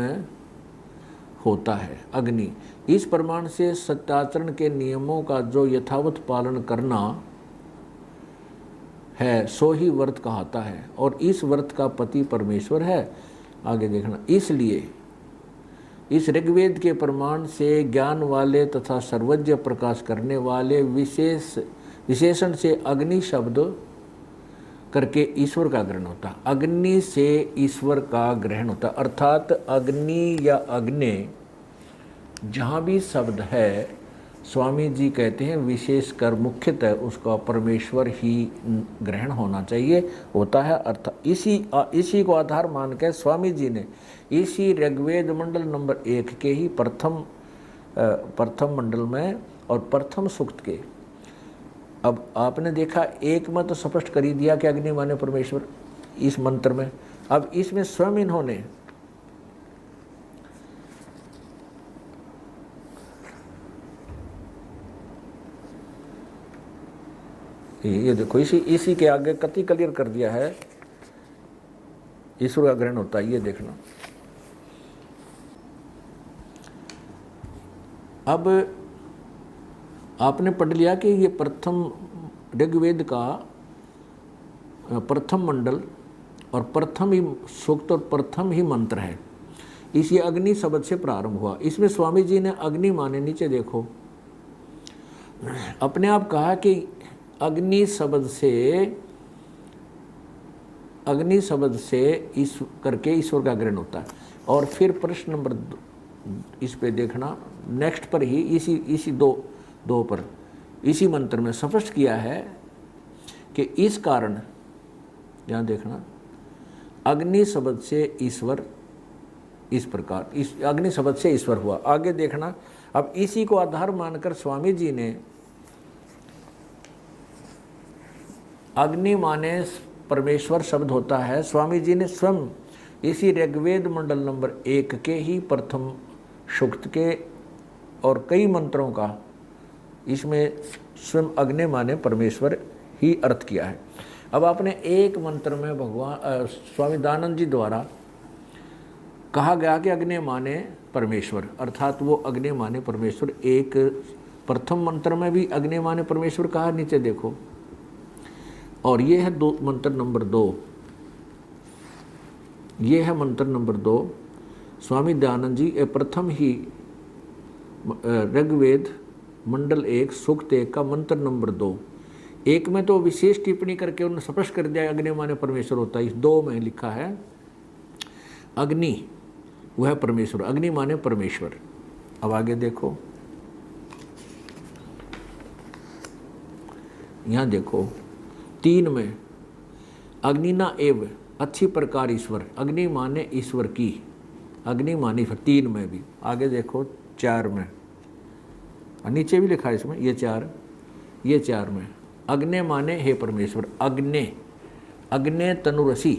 S1: होता है। अग्नि, इस प्रमाण से सत्याचरण के नियमों का जो यथावत पालन करना है सो ही व्रत कहता है, और इस व्रत का पति परमेश्वर है। आगे देखना, इसलिए इस ऋग्वेद के प्रमाण से ज्ञान वाले तथा सर्वज्ञ प्रकाश करने वाले विशेषण से अग्नि शब्द करके ईश्वर का ग्रहण होता है। अग्नि से ईश्वर का ग्रहण होता है, अर्थात अग्नि या अग्नि जहाँ भी शब्द है स्वामी जी कहते हैं विशेषकर मुख्यतः उसका परमेश्वर ही ग्रहण होना चाहिए, होता है। अर्थात इसी को आधार मान के स्वामी जी ने इसी ऋग्वेद मंडल नंबर 1 के ही प्रथम मंडल में और प्रथम सूक्त के, अब आपने देखा एक में तो स्पष्ट कर ही दिया कि अग्नि माने परमेश्वर इस मंत्र में। अब इसमें स्वयं इन्होंने ये देखो इसी के आगे कति क्लियर कर दिया है, ईश्वर का ग्रहण होता है। ये देखना, अब आपने पढ़ लिया कि ये प्रथम ऋग्वेद का प्रथम मंडल और प्रथम ही सूक्त और प्रथम ही मंत्र है। इसी अग्नि शब्द से प्रारंभ हुआ। इसमें स्वामी जी ने अग्नि माने, नीचे देखो, अपने आप कहा कि अग्नि शब्द से करके ईश्वर का ग्रहण होता है। और फिर प्रश्न नंबर इस पे देखना, नेक्स्ट पर ही इसी दो पर इसी मंत्र में स्पष्ट किया है कि इस कारण, यहाँ देखना, अग्नि शब्द से ईश्वर इस प्रकार, इस अग्नि शब्द से ईश्वर हुआ। आगे देखना, अब इसी को आधार मानकर स्वामी जी ने अग्नि माने परमेश्वर शब्द होता है। स्वामी जी ने स्वयं इसी ऋग्वेद मंडल नंबर 1 के ही प्रथम सूक्त के और कई मंत्रों का इसमें स्वयं अग्नि माने परमेश्वर ही अर्थ किया है। अब आपने एक मंत्र में भगवान स्वामी दानंद जी द्वारा कहा गया कि अग्नि माने परमेश्वर, अर्थात वो अग्नि माने परमेश्वर, एक प्रथम मंत्र में भी अग्नि माने परमेश्वर कहा, नीचे देखो। और ये है मंत्र नंबर 2, ये है मंत्र नंबर 2। स्वामी दयानंद जी प्रथम ही ऋग्वेद मंडल 1 सूक्त 1 का मंत्र नंबर 2, एक में तो विशेष टिप्पणी करके उन्होंने स्पष्ट कर दिया अग्नि माने परमेश्वर होता है। इस 2 में लिखा है अग्नि वह परमेश्वर, अग्नि माने परमेश्वर। अब आगे देखो, यहाँ देखो 3 में अग्निना एव अच्छी प्रकार ईश्वर, अग्नि माने ईश्वर की, अग्नि माने ईश्वर, 3 में भी। आगे देखो 4 में, नीचे भी लिखा है इसमें, ये 4 में अग्नि माने हे परमेश्वर, अग्नि तनुरसी,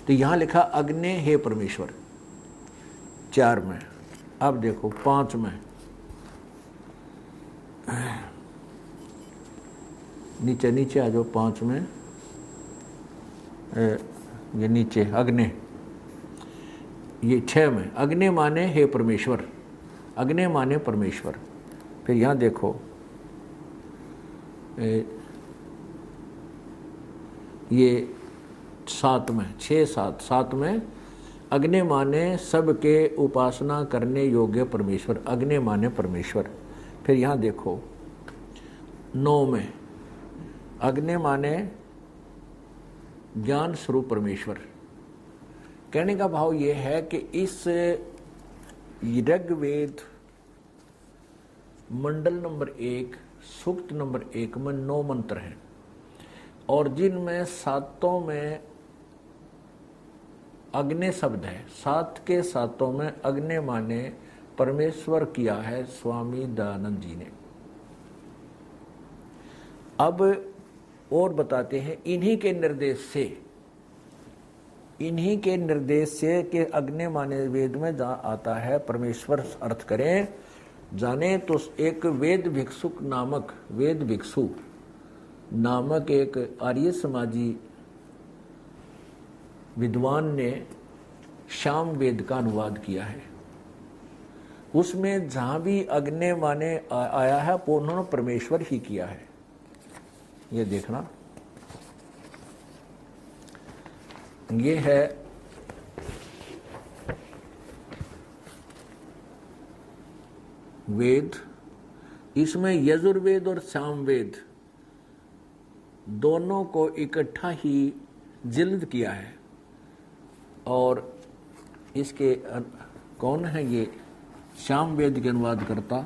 S1: तो यहाँ लिखा अग्नि हे परमेश्वर 4 में। अब देखो 5 में नीचे नीचे आ जाओ 5 में, ये नीचे अग्नि, ये 6 में अग्नि माने हे परमेश्वर, अग्नि माने परमेश्वर। फिर यहाँ देखो ये 7 में 6 7 7 में अग्नि माने सबके उपासना करने योग्य परमेश्वर, अग्नि माने परमेश्वर। फिर यहाँ देखो 9 में अग्नि माने ज्ञान स्वरूप परमेश्वर। कहने का भाव ये है कि इस ऋग्वेद मंडल नंबर 1 सूक्त नंबर 1 में 9 मंत्र हैं और जिनमें 7 में अग्नि शब्द है, 7 के 7 में अग्नि माने परमेश्वर किया है स्वामी दयानंद जी ने। अब और बताते हैं इन्हीं के निर्देश से कि अग्नि माने वेद में आता है परमेश्वर अर्थ करें जाने तो एक वेद भिक्षु नामक एक आर्य समाजी विद्वान ने शाम वेद का अनुवाद किया है। उसमें जहां भी अग्नि माने आया है वो उन्होंने परमेश्वर ही किया है। ये देखना, ये है वेद। इसमें यजुर्वेद और सामवेद दोनों को इकट्ठा ही जिल्द किया है। और इसके कौन है ये सामवेद के अनुवाद करता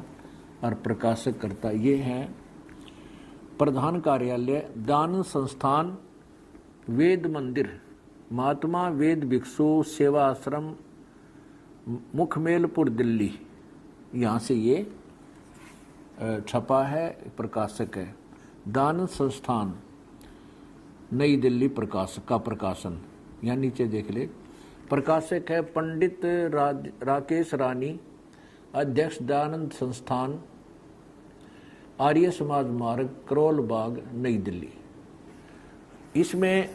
S1: और प्रकाशक करता, ये है प्रधान कार्यालय दान संस्थान वेद मंदिर महात्मा वेद भिक्षु सेवा आश्रम मुखमेलपुर दिल्ली, यहाँ से ये छपा है, प्रकाशक है दान संस्थान नई दिल्ली प्रकाशक का प्रकाशन। यहाँ नीचे देख ले, प्रकाशक है पंडित राकेश रानी, अध्यक्ष दयानंद संस्थान आर्य समाज मार्ग करोल बाग नई दिल्ली। इसमें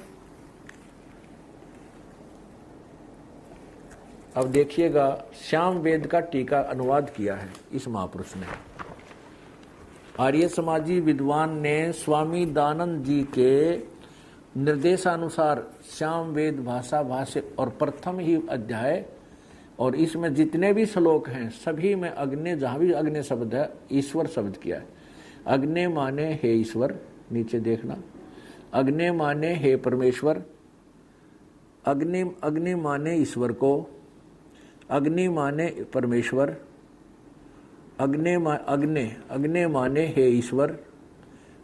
S1: अब देखिएगा श्याम वेद का टीका अनुवाद किया है इस महापुरुष ने। आर्य समाजी विद्वान ने स्वामी दयानंद जी के निर्देशानुसार श्याम वेद भाषा भाष्य और प्रथम ही अध्याय और इसमें जितने भी श्लोक हैं सभी में अग्नि, जहां भी अग्नि शब्द है ईश्वर शब्द किया है। अग्नि माने हे ईश्वर, नीचे देखना, अग्नि माने हे परमेश्वर, अग्नि माने ईश्वर को, अग्नि माने परमेश्वर, अग्नि माने हे ईश्वर,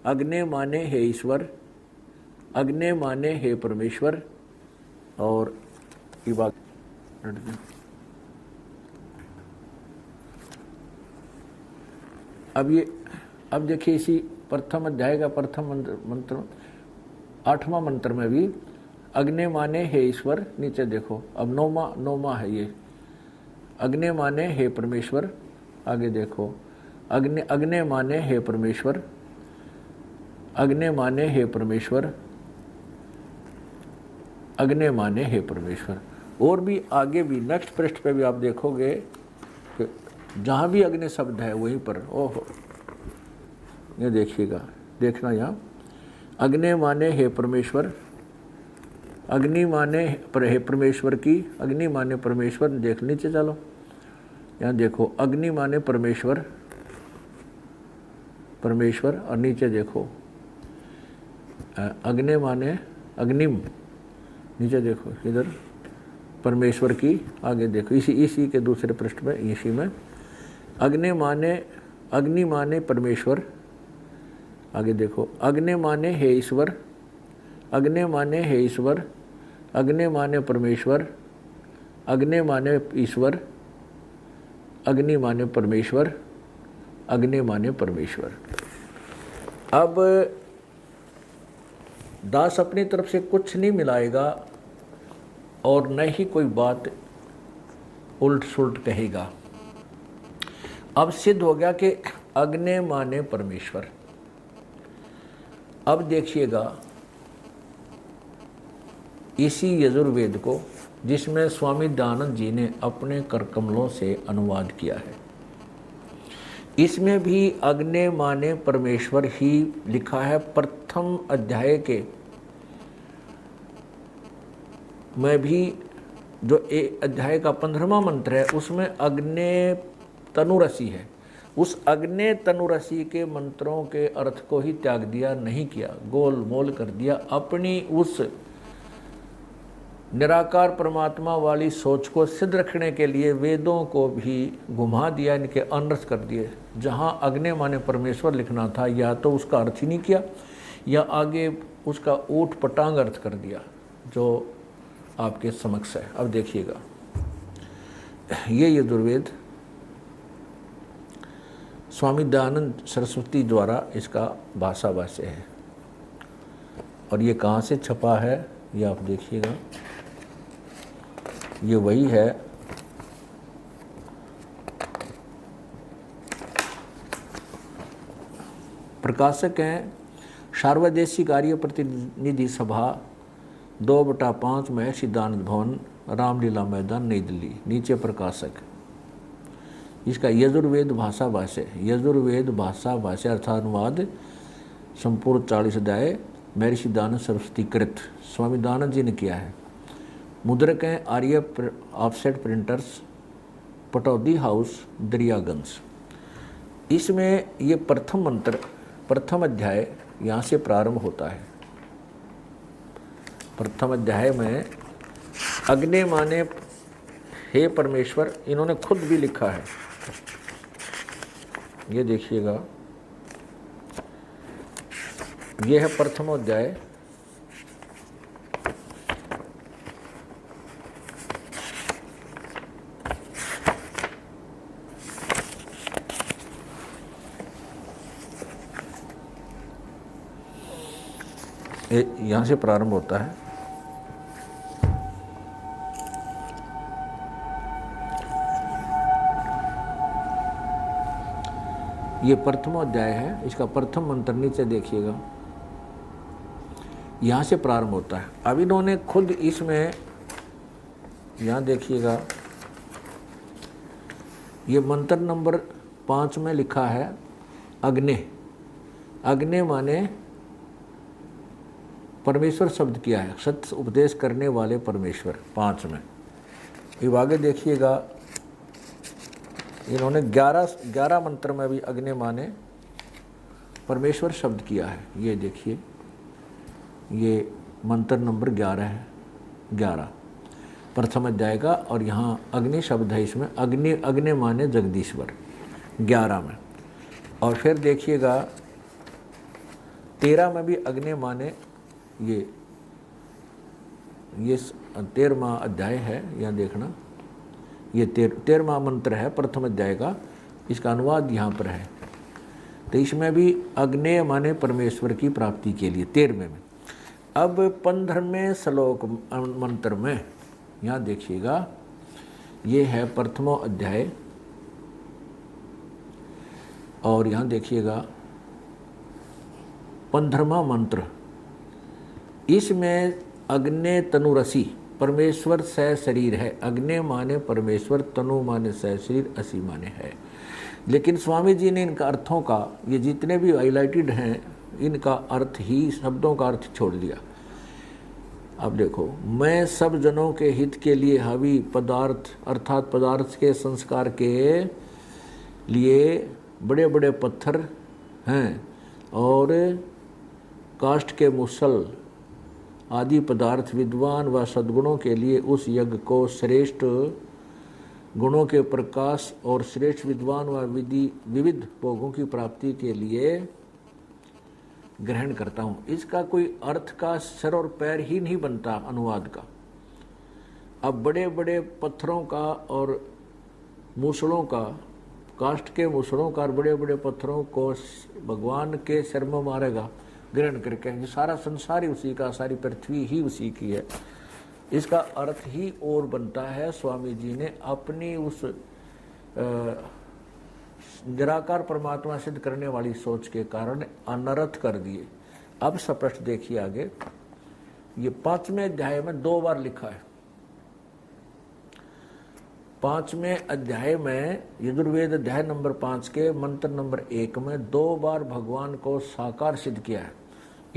S1: अग्नि माने हे ईश्वर, अग्नि माने हे परमेश्वर। और अब देखिए इसी प्रथम अध्याय का प्रथम मंत्र 8वां मंत्र में भी अग्नि माने हे ईश्वर, नीचे देखो अब नौमा है ये, अग्नि माने हे परमेश्वर। आगे देखो अग्नि माने हे परमेश्वर, अग्नि माने हे परमेश्वर, अग्नि माने हे परमेश्वर। और भी आगे भी नेक्स्ट पृष्ठ पे भी आप देखोगे कि जहां भी अग्नि शब्द है वहीं पर ओहो, ये देखिएगा, देखना यहाँ अग्नि माने हे परमेश्वर, अग्नि माने हे परमेश्वर की, अग्नि माने परमेश्वर। देख नीचे चलो, यहाँ देखो अग्नि माने परमेश्वर और नीचे देखो अग्नि माने अग्निम, नीचे देखो इधर परमेश्वर की। आगे देखो इसी के दूसरे पृष्ठ में इसी में अग्नि माने परमेश्वर। आगे देखो अग्नि माने हे ईश्वर, अग्नि माने हे ईश्वर, अग्नि माने परमेश्वर, अग्नि माने ईश्वर, अग्नि माने परमेश्वर, अग्नि माने परमेश्वर। अब दास अपनी तरफ से कुछ नहीं मिलाएगा और न ही कोई बात उल्ट सुलट कहेगा। अब सिद्ध हो गया कि अग्नि माने परमेश्वर। अब देखिएगा इसी यजुर्वेद को, जिसमें स्वामी दयानंद जी ने अपने कर कमलों से अनुवाद किया है, इसमें भी अग्ने माने परमेश्वर ही लिखा है। प्रथम अध्याय के में भी जो अध्याय का 15वां मंत्र है उसमें अग्ने तनुरसी है। उस अग्ने तनुरसी के मंत्रों के अर्थ को ही त्याग दिया, नहीं किया, गोल मोल कर दिया। अपनी उस निराकार परमात्मा वाली सोच को सिद्ध रखने के लिए वेदों को भी घुमा दिया, इनके अनर्थ कर दिए। जहाँ अग्नि माने परमेश्वर लिखना था या तो उसका अर्थ ही नहीं किया या आगे उसका ऊट पटांग अर्थ कर दिया, जो आपके समक्ष है। अब देखिएगा ये यजुर्वेद स्वामी दयानंद सरस्वती द्वारा इसका भाषा भाष्य है, और ये कहाँ से छपा है ये आप देखिएगा। ये वही है प्रकाशक हैं सार्वदेशिक आर्य प्रतिनिधि सभा 2/5 में सिद्धांत भवन, रामलीला मैदान, नई दिल्ली। नीचे प्रकाशक। इसका यजुर्वेद भाषा भाष्य, यजुर्वेद भाषा भाष्य अर्थानुवाद संपूर्ण 40 अध्याय महर्षि दयानंद सरस्वती कृत स्वामी दयानंद जी ने किया है। मुद्रक हैं Arya offset printers, Pataudi house, Daryaganj. इसमें ये प्रथम मंत्र, प्रथम अध्याय यहाँ से प्रारंभ होता है। प्रथम अध्याय में अग्नि माने हे परमेश्वर, इन्होंने खुद भी लिखा है। ये देखिएगा, ये है प्रथम अध्याय। यहाँ से प्रारंभ होता है। ये प्रथम अध्याय है, इसका प्रथम मंत्र नीचे देखिएगा, यहाँ से प्रारंभ होता है। अब इन्होंने खुद इसमें, यहाँ देखिएगा, ये मंत्र नंबर 5 में लिखा है अग्नि। अग्नि माने परमेश्वर शब्द किया है, सत्य उपदेश करने वाले परमेश्वर 5 में। ये आगे देखिएगा, इन्होंने 11 मंत्र में भी अग्नि माने परमेश्वर शब्द किया है। ये देखिए, ये मंत्र नंबर 11 है, 11 प्रथम अध्याय का, और यहाँ अग्नि शब्द है इसमें। अग्नि माने जगदीश्वर 11 में। और फिर देखिएगा 13 में भी अग्नि माने, ये 13वां अध्याय है, यहाँ देखना, ये 13वां मंत्र है प्रथम अध्याय का। इसका अनुवाद यहाँ पर है। तो इसमें भी अग्नेय माने परमेश्वर की प्राप्ति के लिए 13वें में। अब 15वें श्लोक मंत्र में यहाँ देखिएगा, ये है प्रथमो अध्याय, और यहाँ देखिएगा 15वां मंत्र। इसमें अग्नि तनुरसी, परमेश्वर से शरीर है। अग्नि माने परमेश्वर, तनु माने से शरीर, असी माने है। लेकिन स्वामी जी ने इनका अर्थों का, ये जितने भी हाईलाइटेड हैं, इनका अर्थ ही, शब्दों का अर्थ छोड़ दिया। अब देखो, मैं सब जनों के हित के लिए हावी पदार्थ अर्थात पदार्थ के संस्कार के लिए बड़े बड़े पत्थर हैं और काष्ठ के मुसल आदि पदार्थ विद्वान व सद्गुणों के लिए उस यज्ञ को श्रेष्ठ गुणों के प्रकाश और श्रेष्ठ विद्वान व विविध भोगों की प्राप्ति के लिए ग्रहण करता हूँ। इसका कोई अर्थ का सर और पैर ही नहीं बनता अनुवाद का। अब बड़े बड़े पत्थरों का और मूसलों का, काष्ठ के मूसलों का और बड़े बड़े पत्थरों को भगवान के सिर में मारेगा ग्रहण करके। ये सारा संसार ही उसी का, सारी पृथ्वी ही उसी की है। इसका अर्थ ही और बनता है। स्वामी जी ने अपनी उस निराकार परमात्मा सिद्ध करने वाली सोच के कारण अनर्थ कर दिए। अब स्पष्ट देखिए आगे, ये 5वें अध्याय में 2 बार लिखा है। 5वें अध्याय में यजुर्वेद अध्याय नंबर 5 के मंत्र नंबर 1 में 2 बार भगवान को साकार सिद्ध किया है।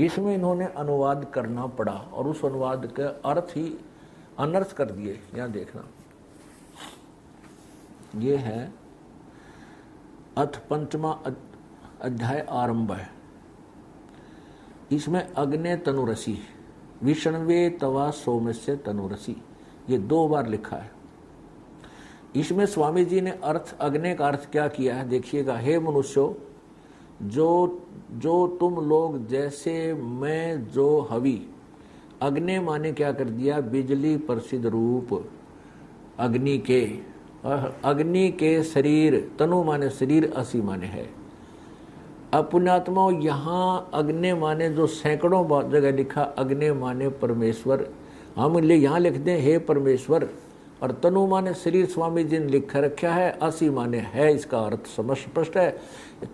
S1: इसमें इन्होंने अनुवाद करना पड़ा और उस अनुवाद के अर्थ ही अनर्थ कर दिए। यहां देखना, ये है अथ 5वां अध्याय आरंभ है। इसमें अग्ने तनुरसी विष्णवे तवा सोमस्य तनुरसी, ये 2 बार लिखा है। इसमें स्वामी जी ने अर्थ, अग्नि का अर्थ क्या किया है देखिएगा। हे मनुष्यों, जो तुम लोग जैसे मैं जो हवि, अग्नि माने क्या कर दिया, बिजली प्रसिद्ध रूप अग्नि के, अग्नि के शरीर, तनु माने शरीर, असी माने है। अब पुण्यात्माओं, यहाँ अग्नि माने जो सैकड़ों जगह लिखा अग्नि माने परमेश्वर, हम यहाँ लिख दें हे परमेश्वर, और तनु माने शरीर स्वामी जी ने लिख रखा है, असी माने है, इसका अर्थ समझ स्पष्ट है।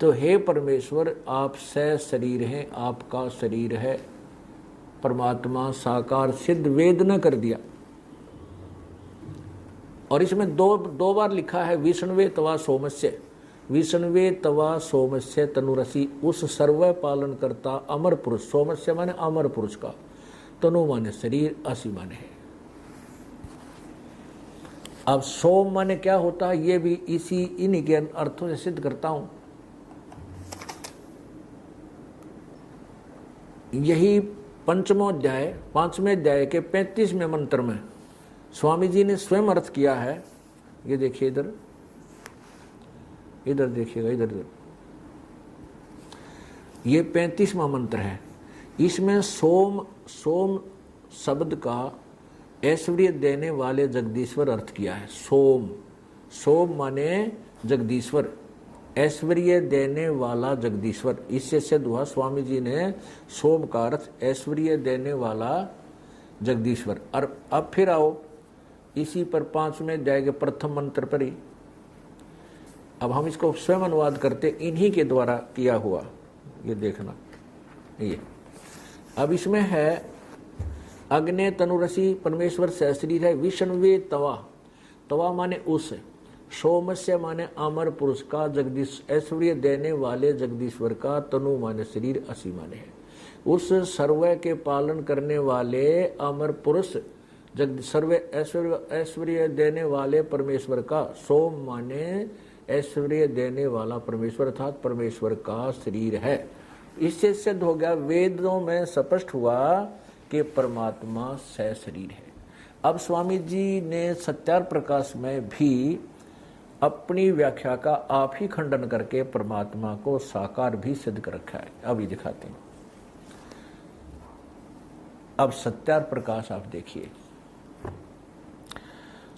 S1: तो हे परमेश्वर, आप से शरीर हैं, आपका शरीर है, परमात्मा साकार सिद्ध वेद न कर दिया। और इसमें दो बार लिखा है विष्णवे तवा सोमस्य, विष्णवे तवा सोमस्य तनुरसी, उस सर्व पालन करता अमर पुरुष, सोमस्य माने अमर पुरुष का, तनु माने शरीर, असी माने है। अब सोम माने क्या होता है, ये भी इन्हीं के अर्थों से सिद्ध करता हूं। यही 5वां अध्याय 5वें अध्याय के 35वें मंत्र में स्वामी जी ने स्वयं अर्थ किया है। ये देखिए इधर देखिएगा, इधर ये 35वां मंत्र है। इसमें सोम शब्द का ऐश्वर्य देने वाले जगदीश्वर अर्थ किया है। सोम माने जगदीश्वर, ऐश्वर्य देने वाला जगदीश्वर। इससे सिद्ध हुआ स्वामी जी ने सोम का अर्थ ऐश्वर्य देने वाला जगदीश्वर। और अब फिर आओ इसी पर 5वें अध्याय के प्रथम मंत्र पर ही, अब हम इसको स्वयं अनुवाद करते, इन्हीं के द्वारा किया हुआ। ये देखना, ये अब इसमें है अग्नि तनुरसी, परमेश्वर से शरीर है। विष्णवे तवा माने उस, सोमस्य माने अमर पुरुष का, जगदीश ऐश्वर्य देने वाले जगदीश्वर का, तनु माने शरीर, असी माने है। उस सर्व के पालन करने वाले अमर पुरुष, सर्व ऐश्वर्य देने वाले परमेश्वर का, सोम माने ऐश्वर्य देने वाला परमेश्वर अर्थात परमेश्वर का शरीर है। इससे सिद्ध हो गया, वेदों में स्पष्ट हुआ कि परमात्मा सह शरीर है। अब स्वामी जी ने सत्यार प्रकाश में भी अपनी व्याख्या का आप ही खंडन करके परमात्मा को साकार भी सिद्ध कर रखा है। अब ये दिखाते हैं। अब सत्यार प्रकाश आप देखिए,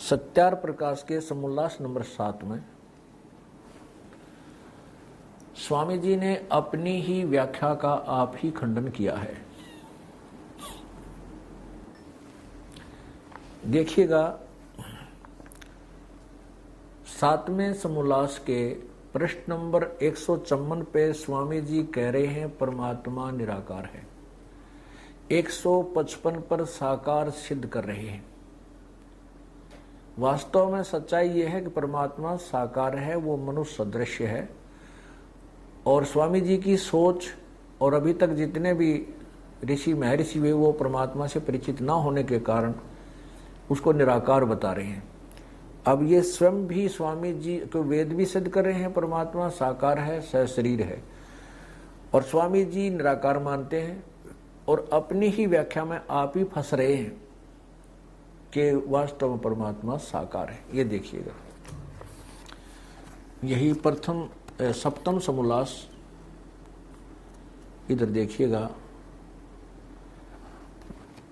S1: सत्यार प्रकाश के समोल्लास नंबर 7 में स्वामी जी ने अपनी ही व्याख्या का आप ही खंडन किया है। देखिएगा 7वें समोल्लास के पृष्ठ नंबर 154 पे स्वामी जी कह रहे हैं परमात्मा निराकार है। 155 पर साकार सिद्ध कर रहे हैं। वास्तव में सच्चाई यह है कि परमात्मा साकार है, वो मनुष्य सदृश्य है। और स्वामी जी की सोच और अभी तक जितने भी ऋषि महर्षि हुए वो परमात्मा से परिचित न होने के कारण उसको निराकार बता रहे हैं। अब ये स्वयं भी स्वामी जी को वेद भी सिद्ध कर रहे हैं परमात्मा साकार है, सहशरीर है, और स्वामी जी निराकार मानते हैं और अपनी ही व्याख्या में आप ही फंस रहे हैं कि वास्तव में परमात्मा साकार है। ये देखिएगा, यही प्रथम 7वां समोल्लास, इधर देखिएगा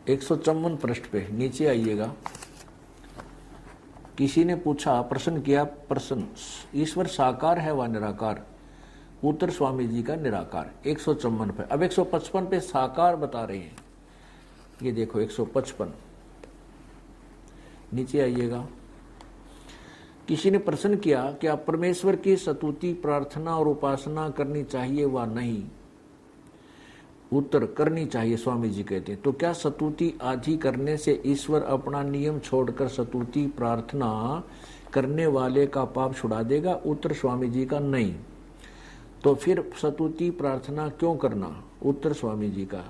S1: 154 पृष्ठ पे नीचे आइएगा। किसी ने पूछा, प्रश्न किया, प्रश्न ईश्वर साकार है व निराकार? उत्तर स्वामी जी का निराकार। 154 पे। अब 155 पे साकार बता रहे हैं। ये देखो 155 नीचे आइएगा। किसी ने प्रश्न किया कि आप परमेश्वर की स्तुति, प्रार्थना और उपासना करनी चाहिए व नहीं? उत्तर करनी चाहिए, स्वामी जी कहते हैं। तो क्या स्तुति आदि करने से ईश्वर अपना नियम छोड़कर स्तुति प्रार्थना करने वाले का पाप छुड़ा देगा? उत्तर स्वामी जी का नहीं। तो फिर स्तुति प्रार्थना क्यों करना? उत्तर स्वामी जी का,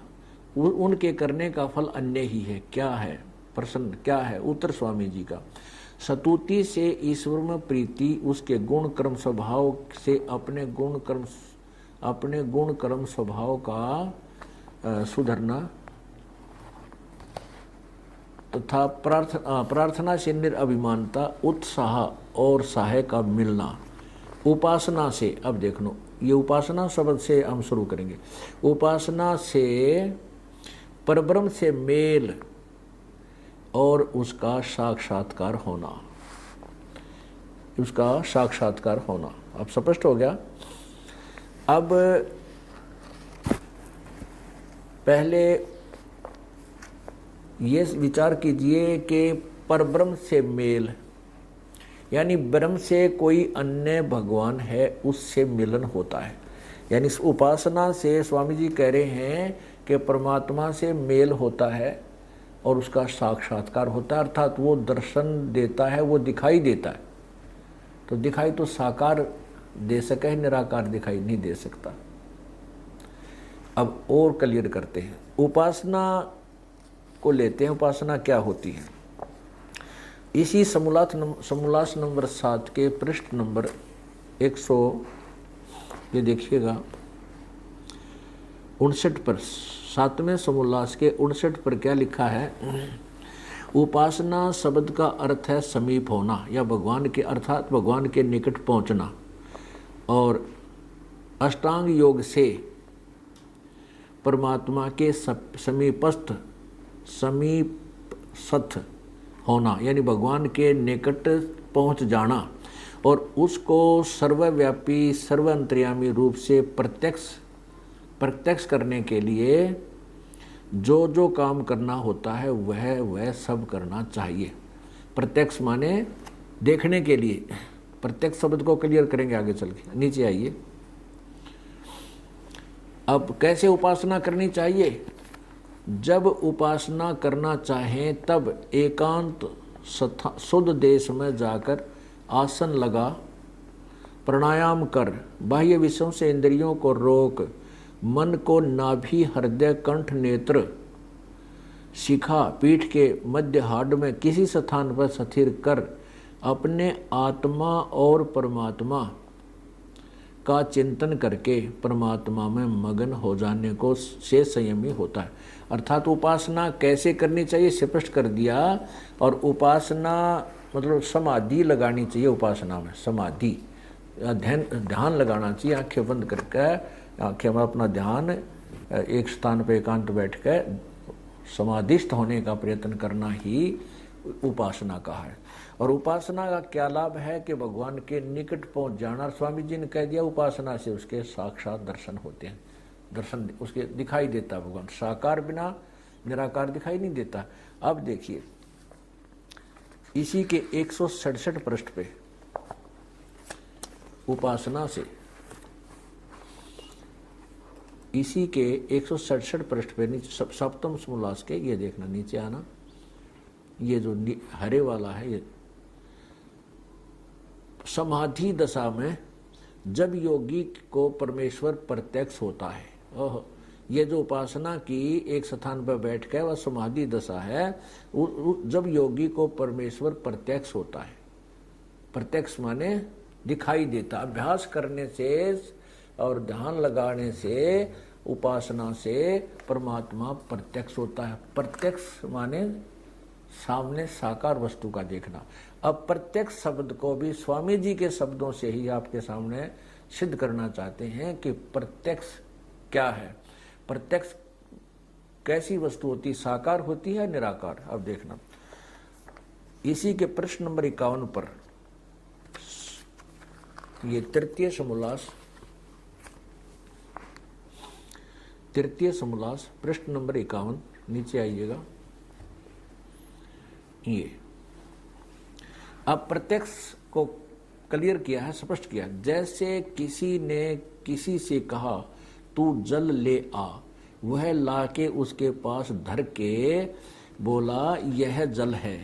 S1: उनके करने का फल अन्य ही है। क्या है प्रश्न? क्या है उत्तर स्वामी जी का? स्तुति से ईश्वर में प्रीति, उसके गुण कर्म स्वभाव से अपने गुण कर्म स्वभाव का सुधरना तथा प्रार्थना से निरअभिमानता, उत्साह और सहाय का मिलना। उपासना से, अब देख लो, ये उपासना शब्द से हम शुरू करेंगे। उपासना से परब्रह्म से मेल और उसका साक्षात्कार होना, उसका साक्षात्कार होना। अब स्पष्ट हो गया। अब पहले ये विचार कीजिए कि परब्रह्म से मेल, यानी ब्रह्म से कोई अन्य भगवान है, उससे मिलन होता है। यानी इस उपासना से स्वामी जी कह रहे हैं कि परमात्मा से मेल होता है और उसका साक्षात्कार होता है, अर्थात वो दर्शन देता है, वो दिखाई देता है। तो दिखाई तो साकार दे सके, निराकार दिखाई नहीं दे सकता। अब और क्लियर करते हैं, उपासना को लेते हैं। उपासना क्या होती है? इसी समोल्लास नंबर 7 के पृष्ठ नंबर 100, ये देखिएगा 59 पर, 7वें समोल्लास के 59 पर क्या लिखा है? उपासना शब्द का अर्थ है समीप होना या भगवान के, अर्थात भगवान के निकट पहुंचना। और अष्टांग योग से परमात्मा के समीपस्थ होना, यानी भगवान के निकट पहुंच जाना और उसको सर्वव्यापी सर्वअंतर्यामी रूप से प्रत्यक्ष करने के लिए जो जो काम करना होता है वह सब करना चाहिए। प्रत्यक्ष माने देखने के लिए। प्रत्यक्ष शब्द को क्लियर करेंगे आगे चल के। नीचे आइए। अब कैसे उपासना करनी चाहिए? जब उपासना करना चाहें तब एकांत शुद्ध देश में जाकर आसन लगा, प्राणायाम कर, बाह्य विषयों से इंद्रियों को रोक, मन को नाभि, हृदय, कंठ, नेत्र, शिखा, पीठ के मध्य हाड में किसी स्थान पर स्थिर कर अपने आत्मा और परमात्मा का चिंतन करके परमात्मा में मगन हो जाने को से संयमी होता है। अर्थात उपासना कैसे करनी चाहिए स्पष्ट कर दिया। और उपासना मतलब समाधि लगानी चाहिए। उपासना में समाधि, ध्यान लगाना चाहिए। आंखें बंद करके, आंखें में अपना ध्यान एक स्थान पर एकांत बैठ कर समाधिस्थ होने का प्रयत्न करना ही उपासना का है। और उपासना का क्या लाभ है कि भगवान के निकट पहुंच जाना। स्वामी जी ने कह दिया उपासना से उसके साक्षात दर्शन होते हैं। दर्शन उसके दिखाई देता भगवान, साकार बिना निराकार दिखाई नहीं देता। अब देखिए इसी के 167 पृष्ठ पे उपासना से, इसी के 167 पृष्ठ पे नीचे सप्तम समोल्लास के, ये देखना नीचे आना, ये जो हरे वाला है, ये समाधि दशा में जब योगी को परमेश्वर प्रत्यक्ष होता है। ओह, ये जो उपासना की एक स्थान पर बैठ कर वह समाधि दशा है, जब योगी को परमेश्वर प्रत्यक्ष होता है। प्रत्यक्ष माने दिखाई देता। अभ्यास करने से और ध्यान लगाने से, उपासना से परमात्मा प्रत्यक्ष होता है। प्रत्यक्ष माने सामने साकार वस्तु का देखना। अब प्रत्यक्ष शब्द को भी स्वामी जी के शब्दों से ही आपके सामने सिद्ध करना चाहते हैं कि प्रत्यक्ष क्या है। प्रत्यक्ष कैसी वस्तु होती, साकार होती है निराकार? अब देखना इसी के प्रश्न नंबर 51 पर, ये तृतीय समोल्लास प्रश्न नंबर 51, नीचे आइएगा। ये अब प्रत्यक्ष को क्लियर किया है, स्पष्ट किया। जैसे किसी ने किसी से कहा तू जल ले आ, वह लाके उसके पास धर के बोला यह जल है।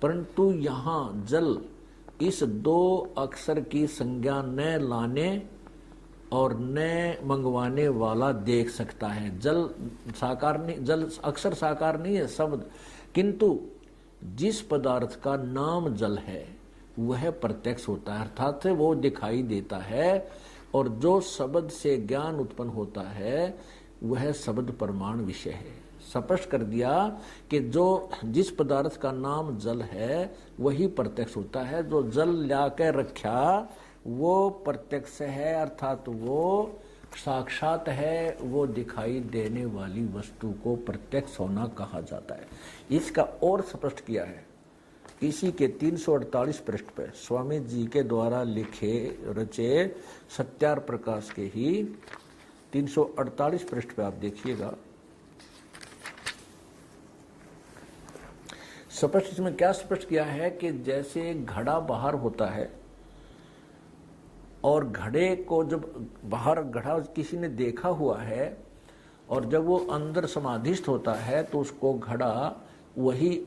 S1: परंतु यहाँ जल इस दो अक्षर की संज्ञा न लाने और न मंगवाने वाला देख सकता है। जल साकार नहीं, जल अक्षर साकार नहीं है शब्द, किंतु जिस पदार्थ का नाम जल है वह प्रत्यक्ष होता है, अर्थात वो दिखाई देता है। और जो शब्द से ज्ञान उत्पन्न होता है वह शब्द प्रमाण विषय है। स्पष्ट कर दिया कि जो जिस पदार्थ का नाम जल है वही प्रत्यक्ष होता है। जो जल ला के रखा वो प्रत्यक्ष है, अर्थात वो साक्षात है, वो दिखाई देने वाली वस्तु को प्रत्यक्ष होना कहा जाता है। इसका और स्पष्ट किया है इसी के 348 पृष्ठ पे स्वामी जी के द्वारा लिखे रचे सत्यार प्रकाश के ही 348 पृष्ठ पे आप देखिएगा। स्पष्ट इसमें क्या स्पष्ट किया है कि जैसे घड़ा बाहर होता है और घड़े को जब बाहर घड़ा किसी ने देखा हुआ है और जब वो अंदर समाधिस्थ होता है तो उसको घड़ा वही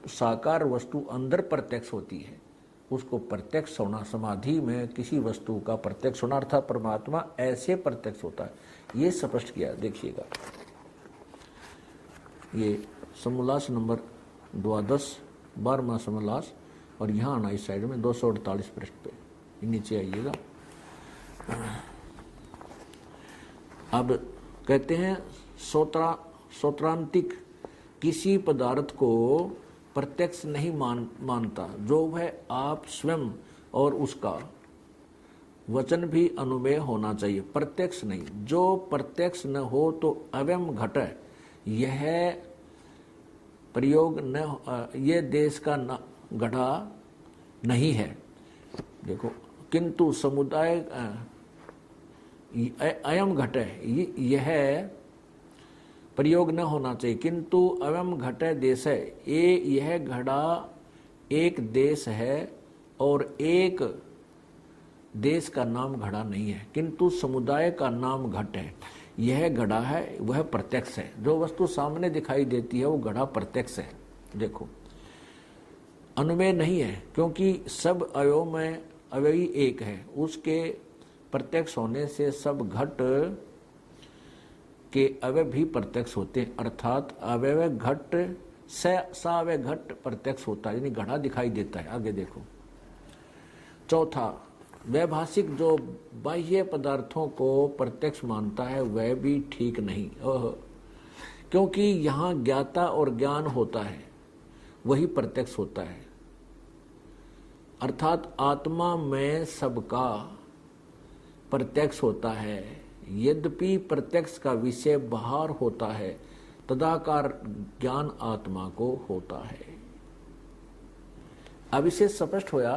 S1: साकार वस्तु अंदर प्रत्यक्ष होती है। उसको प्रत्यक्ष होना, समाधि में किसी वस्तु का प्रत्यक्ष होना अर्थात परमात्मा ऐसे प्रत्यक्ष होता है। ये स्पष्ट किया, देखिएगा ये समोल्लास नंबर 12 12वां समोल्लास, और यहाँ आना इस साइड में 248 पृष्ठ पे नीचे आइएगा। अब कहते हैं सोत्रांतिक किसी पदार्थ को प्रत्यक्ष नहीं मानता जो वह आप स्वयं और उसका वचन भी अनुमेय होना चाहिए। प्रत्यक्ष नहीं, जो प्रत्यक्ष न हो तो अवयम घट यह प्रयोग न, ये देश का न घड़ा नहीं है। देखो, किंतु समुदाय अयम घट यह प्रयोग न होना चाहिए, किंतु अवयम घट देश है। यह घड़ा एक देश है और एक देश का नाम घड़ा नहीं है, किंतु समुदाय का नाम घट है। यह घड़ा है वह प्रत्यक्ष है। जो वस्तु सामने दिखाई देती है वो घड़ा प्रत्यक्ष है। देखो, अनुमेय नहीं है क्योंकि सब अवयव में अवयवी एक है। उसके प्रत्यक्ष होने से सब घट के अवयव भी प्रत्यक्ष होते हैं, अर्थात अवयव घट सावय घट प्रत्यक्ष होता है, यानी घड़ा दिखाई देता है। आगे देखो, चौथा, वैभाषिक जो बाह्य पदार्थों को प्रत्यक्ष मानता है वह भी ठीक नहीं, क्योंकि यहाँ ज्ञाता और ज्ञान होता है वही प्रत्यक्ष होता है, अर्थात आत्मा में सबका प्रत्यक्ष होता है। यद्यपि प्रत्यक्ष का विषय बाहर होता है, तदाकार ज्ञान आत्मा को होता है। अब इसे स्पष्ट होया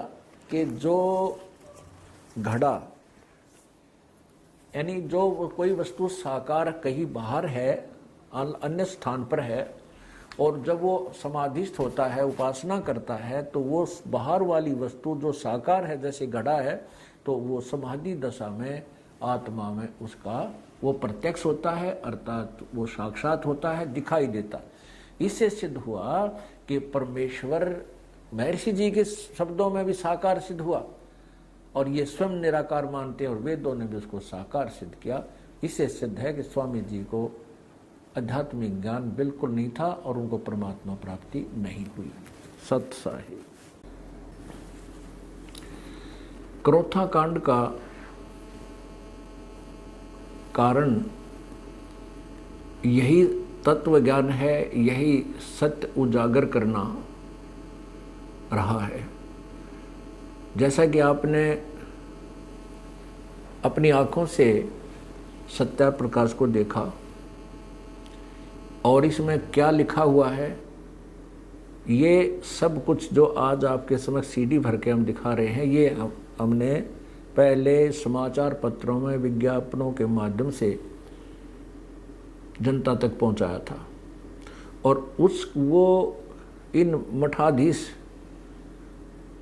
S1: कि जो घड़ा यानी जो कोई वस्तु साकार कहीं बाहर है, अन्य स्थान पर है, और जब वो समाधिस्थ होता है, उपासना करता है, तो वो बाहर वाली वस्तु जो साकार है जैसे घड़ा है, तो वो समाधि दशा में आत्मा में उसका वो प्रत्यक्ष होता है, अर्थात वो साक्षात होता है, दिखाई देता। इससे सिद्ध हुआ कि परमेश्वर महर्षि जी के शब्दों में भी साकार सिद्ध हुआ और ये स्वयं निराकार मानते हैं और वेदों ने भी उसको साकार सिद्ध किया। इससे सिद्ध है कि स्वामी जी को आध्यात्मिक ज्ञान बिल्कुल नहीं था और उनको परमात्मा प्राप्ति नहीं हुई। सत्साही क्रोथा कांड का कारण यही तत्व ज्ञान है, यही सत्य उजागर करना रहा है। जैसा कि आपने अपनी आंखों से सत्यार प्रकाश को देखा और इसमें क्या लिखा हुआ है, ये सब कुछ जो आज आपके समक्ष सीडी भर के हम दिखा रहे हैं, ये हमने पहले समाचार पत्रों में विज्ञापनों के माध्यम से जनता तक पहुंचाया था और वो इन मठाधीश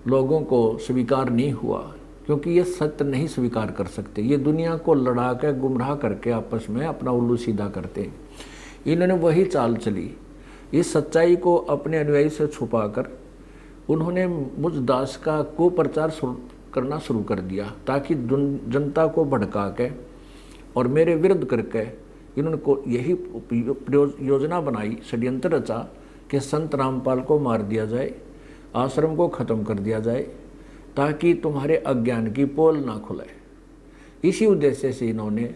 S1: लोगों को स्वीकार नहीं हुआ क्योंकि ये सत्य नहीं स्वीकार कर सकते। ये दुनिया को लड़ा के गुमराह करके आपस में अपना उल्लू सीधा करते हैं। इन्होंने वही चाल चली, इस सच्चाई को अपने अनुयायी से छुपाकर उन्होंने मुझ दास का कुप्रचार करना शुरू कर दिया, ताकि जनता को भड़का के और मेरे विरुद्ध करके इन्होंने को यही योजना बनाई, षड्यंत्र रचा कि संत रामपाल को मार दिया जाए, आश्रम को ख़त्म कर दिया जाए, ताकि तुम्हारे अज्ञान की पोल ना खुले। इसी उद्देश्य से इन्होंने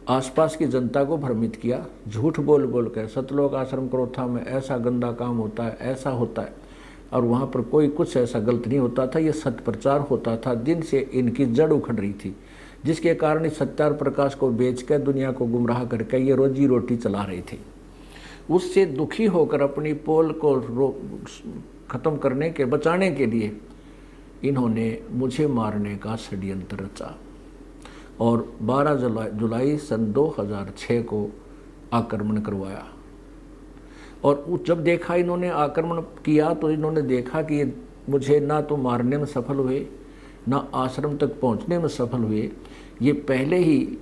S1: आसपास की जनता को भ्रमित किया, झूठ बोल बोल कर सतलोक आश्रम क्रोथा में ऐसा गंदा काम होता है, ऐसा होता है, और वहाँ पर कोई कुछ ऐसा गलत नहीं होता था। ये सत्य प्रचार होता था, दिन से इनकी जड़ उखड़ रही थी, जिसके कारण इस सत्यार प्रकाश को बेचकर दुनिया को गुमराह करके ये रोजी रोटी चला रहे थे। उससे दुखी होकर अपनी पोल को ख़त्म करने के बचाने के लिए इन्होंने मुझे मारने का षड्यंत्र रचा और 12 जुलाई सन 2006 को आक्रमण करवाया। और जब देखा इन्होंने आक्रमण किया तो इन्होंने देखा कि ये मुझे ना तो मारने में सफल हुए, ना आश्रम तक पहुंचने में सफल हुए, ये पहले ही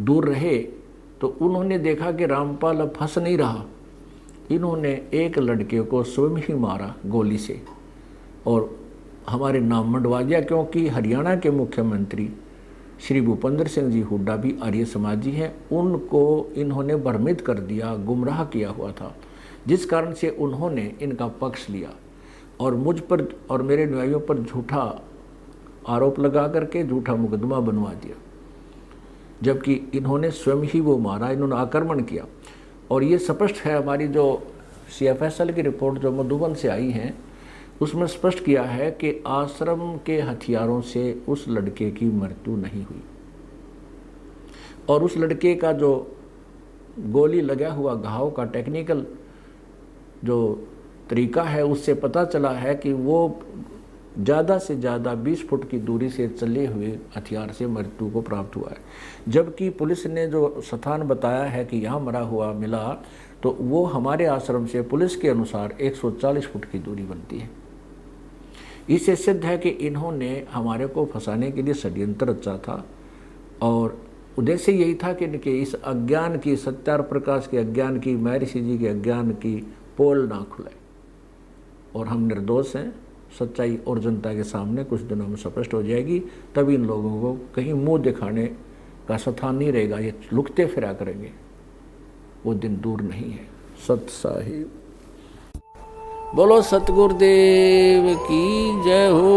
S1: दूर रहे। तो उन्होंने देखा कि रामपाल अब फंस नहीं रहा। इन्होंने एक लड़के को स्वयं ही मारा गोली से और हमारे नाम मंडवा दिया, क्योंकि हरियाणा के मुख्यमंत्री श्री भूपेंद्र सिंह जी हुड्डा भी आर्य समाजी हैं। उनको इन्होंने भ्रमित कर दिया, गुमराह किया हुआ था, जिस कारण से उन्होंने इनका पक्ष लिया और मुझ पर और मेरे अनुयायियों पर झूठा आरोप लगा करके झूठा मुकदमा बनवा दिया, जबकि इन्होंने स्वयं ही वो मारा, इन्होंने आक्रमण किया। और ये स्पष्ट है, हमारी जो CFSL की रिपोर्ट जो मधुबन से आई है उसमें स्पष्ट किया है कि आश्रम के हथियारों से उस लड़के की मृत्यु नहीं हुई और उस लड़के का जो गोली लगा हुआ घाव का टेक्निकल जो तरीका है उससे पता चला है कि वो ज़्यादा से ज़्यादा 20 फुट की दूरी से चले हुए हथियार से मृत्यु को प्राप्त हुआ है। जबकि पुलिस ने जो स्थान बताया है कि यहाँ मरा हुआ मिला, तो वो हमारे आश्रम से पुलिस के अनुसार 140 फुट की दूरी बनती है। इससे सिद्ध है कि इन्होंने हमारे को फंसाने के लिए षड्यंत्र रचा था और उद्देश्य यही था कि इनके इस अज्ञान की, सत्यार प्रकाश के अज्ञान की, महर्षि जी के अज्ञान की पोल ना खुले। और हम निर्दोष हैं, सच्चाई और जनता के सामने कुछ दिनों में स्पष्ट हो जाएगी। तभी इन लोगों को कहीं मुंह दिखाने का स्थान नहीं रहेगा, ये लुकते फिरा करेंगे, वो दिन दूर नहीं है। सत साहिब बोलो, सतगुरुदेव की जय हो।